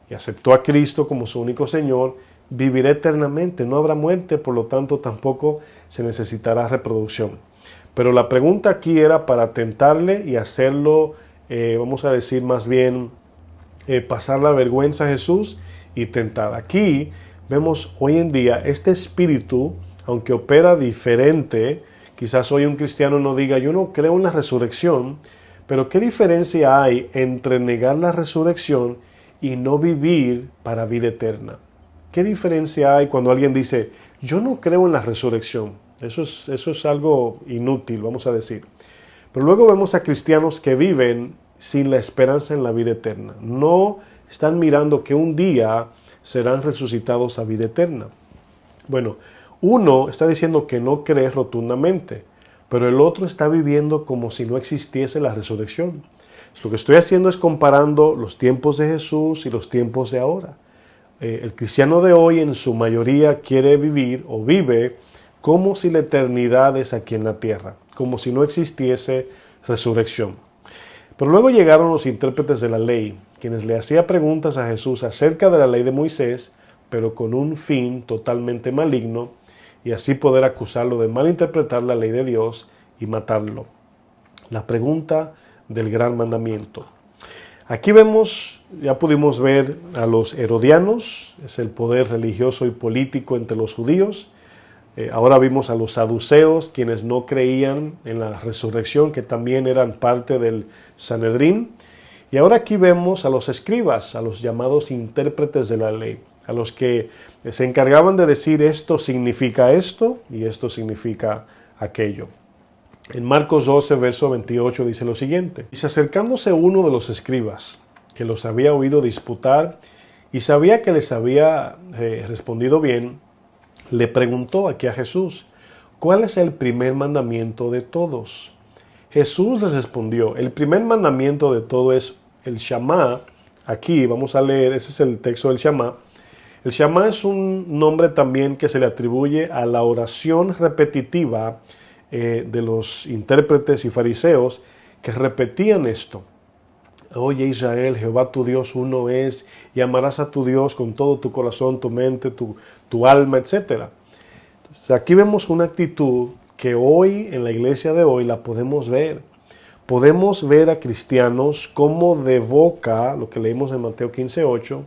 y aceptó a Cristo como su único Señor, vivirá eternamente. No habrá muerte, por lo tanto tampoco se necesitará reproducción. Pero la pregunta aquí era para tentarle y hacerlo, vamos a decir más bien, pasar la vergüenza a Jesús y tentar. Aquí vemos hoy en día este espíritu, aunque opera diferente, quizás hoy un cristiano no diga, yo no creo en la resurrección, pero ¿qué diferencia hay entre negar la resurrección y no vivir para vida eterna? ¿Qué diferencia hay cuando alguien dice, yo no creo en la resurrección? Eso es algo inútil, vamos a decir. Pero luego vemos a cristianos que viven sin la esperanza en la vida eterna. No están mirando que un día serán resucitados a vida eterna. Bueno, uno está diciendo que no cree rotundamente, pero el otro está viviendo como si no existiese la resurrección. Lo que estoy haciendo es comparando los tiempos de Jesús y los tiempos de ahora. El cristiano de hoy en su mayoría quiere vivir o vive como si la eternidad es aquí en la tierra, como si no existiese resurrección. Pero luego llegaron los intérpretes de la ley, quienes le hacían preguntas a Jesús acerca de la ley de Moisés, pero con un fin totalmente maligno, y así poder acusarlo de malinterpretar la ley de Dios y matarlo. La pregunta del gran mandamiento. Aquí vemos, ya pudimos ver a los herodianos, es el poder religioso y político entre los judíos. Ahora vimos a los saduceos, quienes no creían en la resurrección, que también eran parte del Sanedrín. Y ahora aquí vemos a los escribas, a los llamados intérpretes de la ley, a los que se encargaban de decir esto significa esto y esto significa aquello. En Marcos 12, verso 28 dice lo siguiente: y acercándose uno de los escribas, que los había oído disputar y sabía que les había respondido bien, le preguntó aquí a Jesús: ¿cuál es el primer mandamiento de todos? Jesús les respondió: el primer mandamiento de todo es el Shama. Aquí vamos a leer, ese es el texto del Shama. El Shama es un nombre también que se le atribuye a la oración repetitiva de los intérpretes y fariseos que repetían esto: oye Israel, Jehová tu Dios uno es, y amarás a tu Dios con todo tu corazón, tu mente, tu alma, etc. Entonces, aquí vemos una actitud que hoy, en la iglesia de hoy, la podemos ver. Podemos ver a cristianos como de boca, lo que leímos en Mateo 15:8,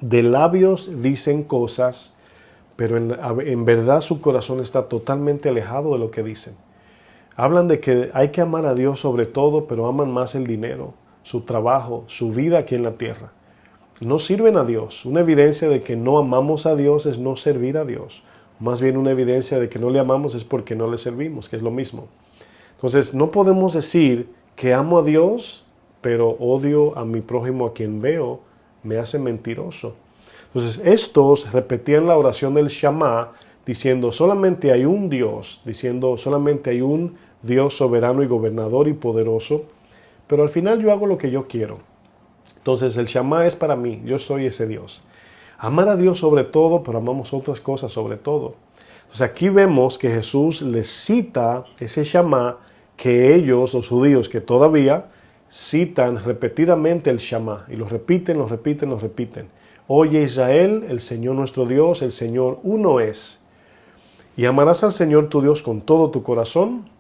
de labios dicen cosas, pero en verdad su corazón está totalmente alejado de lo que dicen. Hablan de que hay que amar a Dios sobre todo, pero aman más el dinero, su trabajo, su vida aquí en la tierra. No sirven a Dios. Una evidencia de que no amamos a Dios es no servir a Dios. Más bien una evidencia de que no le amamos es porque no le servimos, que es lo mismo. Entonces no podemos decir que amo a Dios, pero odio a mi prójimo a quien veo. Me hace mentiroso. Entonces estos repetían la oración del Shama diciendo solamente hay un Dios, diciendo solamente hay un Dios soberano y gobernador y poderoso, pero al final yo hago lo que yo quiero. Entonces el Shama es para mí, yo soy ese Dios. Amar a Dios sobre todo, pero amamos otras cosas sobre todo. Entonces aquí vemos que Jesús les cita ese Shama que ellos, los judíos, que todavía citan repetidamente el Shama, y lo repiten. Oye Israel, el Señor nuestro Dios, el Señor uno es. Y amarás al Señor tu Dios con todo tu corazón,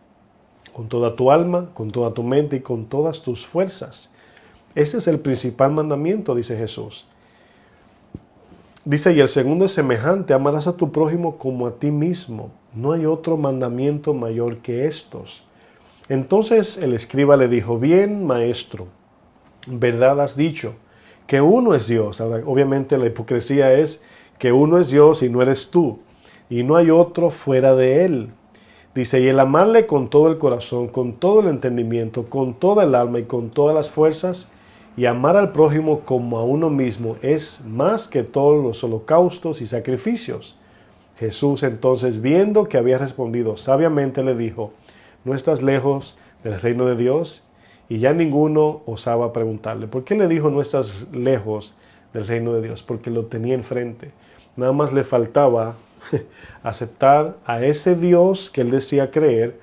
con toda tu alma, con toda tu mente y con todas tus fuerzas. Ese es el principal mandamiento, dice Jesús. Dice, y el segundo es semejante: amarás a tu prójimo como a ti mismo. No hay otro mandamiento mayor que estos. Entonces el escriba le dijo: bien, maestro, verdad has dicho, que uno es Dios. Ahora, obviamente la hipocresía es que uno es Dios y no eres tú, y no hay otro fuera de él. Dice, y el amarle con todo el corazón, con todo el entendimiento, con toda el alma y con todas las fuerzas, y amar al prójimo como a uno mismo, es más que todos los holocaustos y sacrificios. Jesús entonces, viendo que había respondido sabiamente, le dijo: no estás lejos del reino de Dios. Y ya ninguno osaba preguntarle. ¿Por qué le dijo no estás lejos del reino de Dios? Porque lo tenía enfrente. Nada más le faltaba aceptar a ese Dios que él decía creer,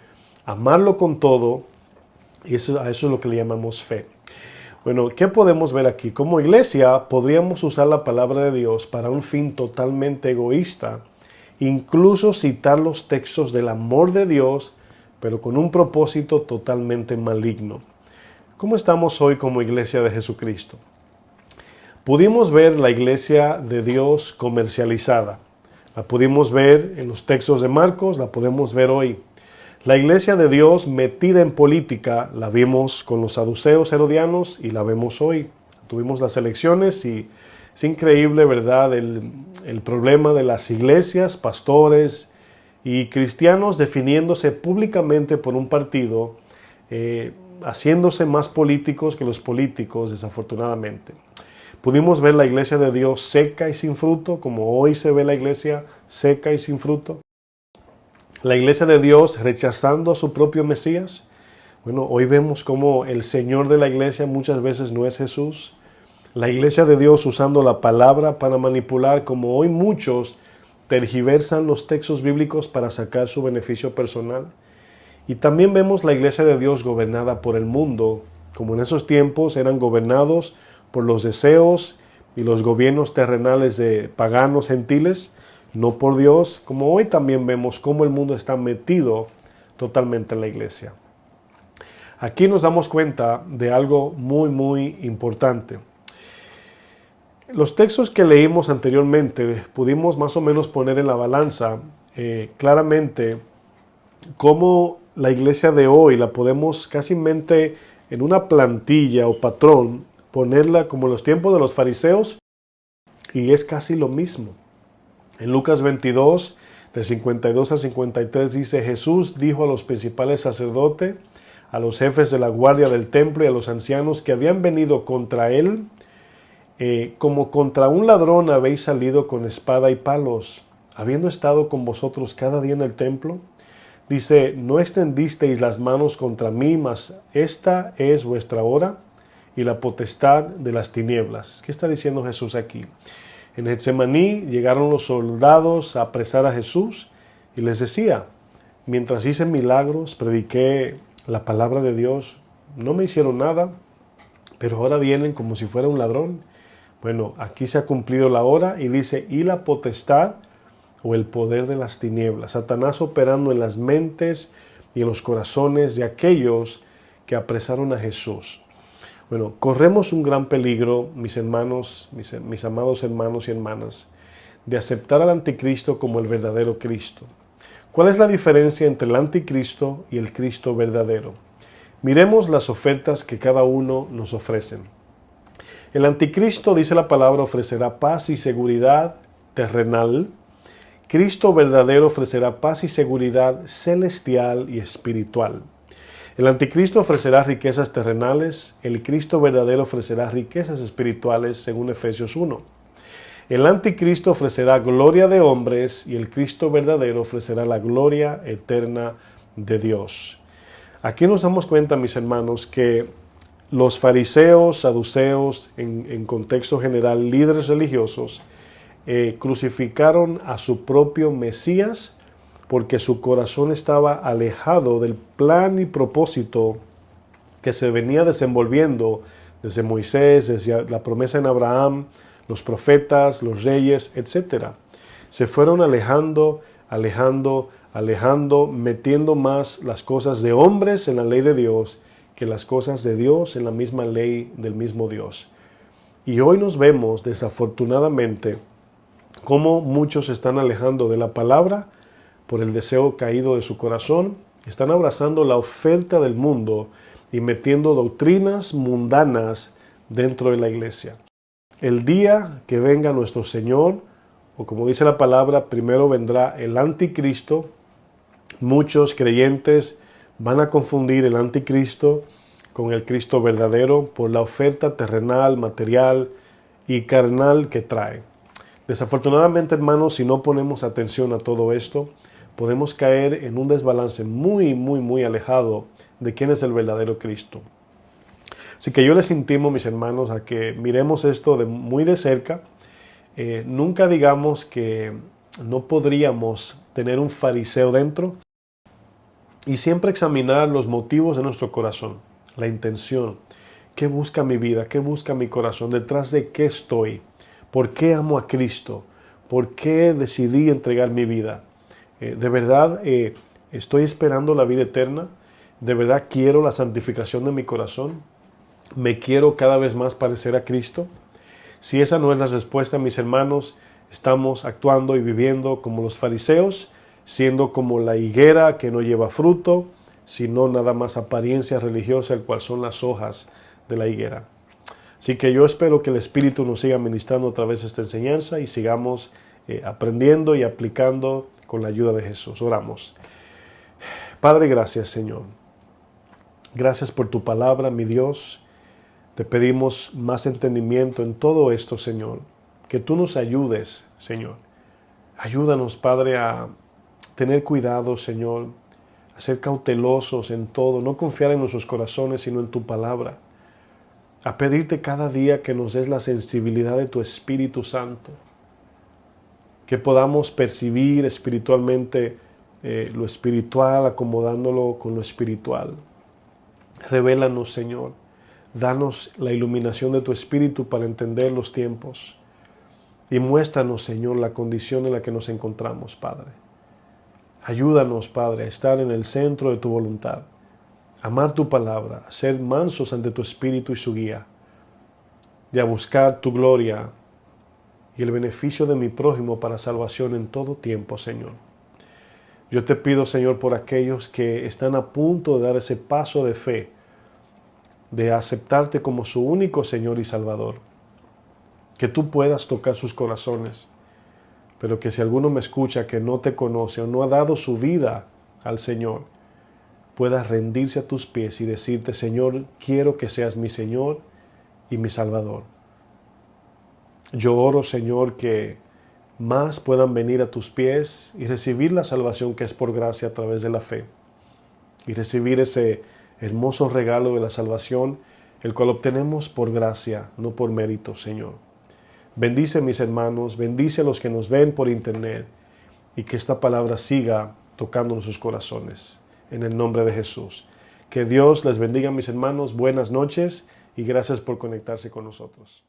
amarlo con todo, y a eso es lo que le llamamos fe. Bueno, ¿qué podemos ver aquí? Como iglesia podríamos usar la palabra de Dios para un fin totalmente egoísta, incluso citar los textos del amor de Dios, pero con un propósito totalmente maligno. ¿Cómo estamos hoy como iglesia de Jesucristo? Pudimos ver la iglesia de Dios comercializada. La pudimos ver en los textos de Marcos, la podemos ver hoy. La iglesia de Dios metida en política, la vimos con los saduceos herodianos y la vemos hoy. Tuvimos las elecciones y es increíble, ¿verdad?, el problema de las iglesias, pastores y cristianos definiéndose públicamente por un partido, haciéndose más políticos que los políticos, desafortunadamente. Pudimos ver la iglesia de Dios seca y sin fruto, como hoy se ve la iglesia seca y sin fruto. La iglesia de Dios rechazando a su propio Mesías. Bueno, hoy vemos cómo el Señor de la iglesia muchas veces no es Jesús. La iglesia de Dios usando la palabra para manipular, como hoy muchos tergiversan los textos bíblicos para sacar su beneficio personal. Y también vemos la iglesia de Dios gobernada por el mundo, como en esos tiempos eran gobernados por los deseos y los gobiernos terrenales de paganos gentiles, no por Dios, como hoy también vemos cómo el mundo está metido totalmente en la iglesia. Aquí nos damos cuenta de algo muy, muy importante. Los textos que leímos anteriormente pudimos más o menos poner en la balanza claramente cómo la iglesia de hoy la podemos casi en una plantilla o patrón, ponerla como en los tiempos de los fariseos, y es casi lo mismo. En Lucas 22, de 52 a 53 dice: Jesús dijo a los principales sacerdotes, a los jefes de la guardia del templo y a los ancianos que habían venido contra él, como contra un ladrón habéis salido con espada y palos, habiendo estado con vosotros cada día en el templo. Dice: no extendisteis las manos contra mí, mas esta es vuestra hora y la potestad de las tinieblas. ¿Qué está diciendo Jesús aquí? En Getsemaní llegaron los soldados a apresar a Jesús y les decía: mientras hice milagros, prediqué la palabra de Dios, no me hicieron nada, pero ahora vienen como si fuera un ladrón. Bueno, aquí se ha cumplido la hora y dice: y la potestad o el poder de las tinieblas. Satanás operando en las mentes y en los corazones de aquellos que apresaron a Jesús. Bueno, corremos un gran peligro, mis hermanos, mis amados hermanos y hermanas, de aceptar al anticristo como el verdadero Cristo. ¿Cuál es la diferencia entre el anticristo y el Cristo verdadero? Miremos las ofertas que cada uno nos ofrecen. El anticristo, dice la palabra, ofrecerá paz y seguridad terrenal. Cristo verdadero ofrecerá paz y seguridad celestial y espiritual. El anticristo ofrecerá riquezas terrenales, el Cristo verdadero ofrecerá riquezas espirituales, según Efesios 1. El anticristo ofrecerá gloria de hombres y el Cristo verdadero ofrecerá la gloria eterna de Dios. Aquí nos damos cuenta, mis hermanos, que los fariseos, saduceos, en contexto general, líderes religiosos, crucificaron a su propio Mesías porque su corazón estaba alejado del plan y propósito que se venía desenvolviendo desde Moisés, desde la promesa en Abraham, los profetas, los reyes, etc. Se fueron alejando, metiendo más las cosas de hombres en la ley de Dios que las cosas de Dios en la misma ley del mismo Dios. Y hoy nos vemos, desafortunadamente, cómo muchos se están alejando de la palabra por el deseo caído de su corazón, están abrazando la oferta del mundo y metiendo doctrinas mundanas dentro de la iglesia. El día que venga nuestro Señor, o como dice la palabra, primero vendrá el anticristo. Muchos creyentes van a confundir el anticristo con el Cristo verdadero por la oferta terrenal, material y carnal que trae. Desafortunadamente, hermanos, si no ponemos atención a todo esto, podemos caer en un desbalance muy alejado de quién es el verdadero Cristo. Así que yo les intimo, mis hermanos, a que miremos esto muy de cerca. Nunca digamos que no podríamos tener un fariseo dentro, y siempre examinar los motivos de nuestro corazón, la intención. ¿Qué busca mi vida? ¿Qué busca mi corazón? ¿Detrás de qué estoy? ¿Por qué amo a Cristo? ¿Por qué decidí entregar mi vida? ¿De verdad estoy esperando la vida eterna? ¿De verdad quiero la santificación de mi corazón? ¿Me quiero cada vez más parecer a Cristo? Si esa no es la respuesta, mis hermanos, estamos actuando y viviendo como los fariseos, siendo como la higuera que no lleva fruto, sino nada más apariencia religiosa, el cual son las hojas de la higuera. Así que yo espero que el Espíritu nos siga ministrando a través de esta enseñanza y sigamos aprendiendo y aplicando con la ayuda de Jesús. Oramos. Padre, gracias, Señor. Gracias por tu palabra, mi Dios. Te pedimos más entendimiento en todo esto, Señor. Que tú nos ayudes, Señor. Ayúdanos, Padre, a tener cuidado, Señor, a ser cautelosos en todo, no confiar en nuestros corazones, sino en tu palabra. A pedirte cada día que nos des la sensibilidad de tu Espíritu Santo, que podamos percibir espiritualmente lo espiritual, acomodándolo con lo espiritual. Revélanos, Señor. Danos la iluminación de tu Espíritu para entender los tiempos. Y muéstranos, Señor, la condición en la que nos encontramos, Padre. Ayúdanos, Padre, a estar en el centro de tu voluntad, amar tu palabra, a ser mansos ante tu Espíritu y su guía, y a buscar tu gloria y el beneficio de mi prójimo para salvación en todo tiempo, Señor. Yo te pido, Señor, por aquellos que están a punto de dar ese paso de fe, de aceptarte como su único Señor y Salvador. Que tú puedas tocar sus corazones, pero que si alguno me escucha que no te conoce o no ha dado su vida al Señor, pueda rendirse a tus pies y decirte: Señor, quiero que seas mi Señor y mi Salvador. Yo oro, Señor, que más puedan venir a tus pies y recibir la salvación que es por gracia a través de la fe, y recibir ese hermoso regalo de la salvación, el cual obtenemos por gracia, no por mérito, Señor. Bendice a mis hermanos, bendice a los que nos ven por internet, y que esta palabra siga tocando en sus corazones. En el nombre de Jesús. Que Dios les bendiga, mis hermanos. Buenas noches y gracias por conectarse con nosotros.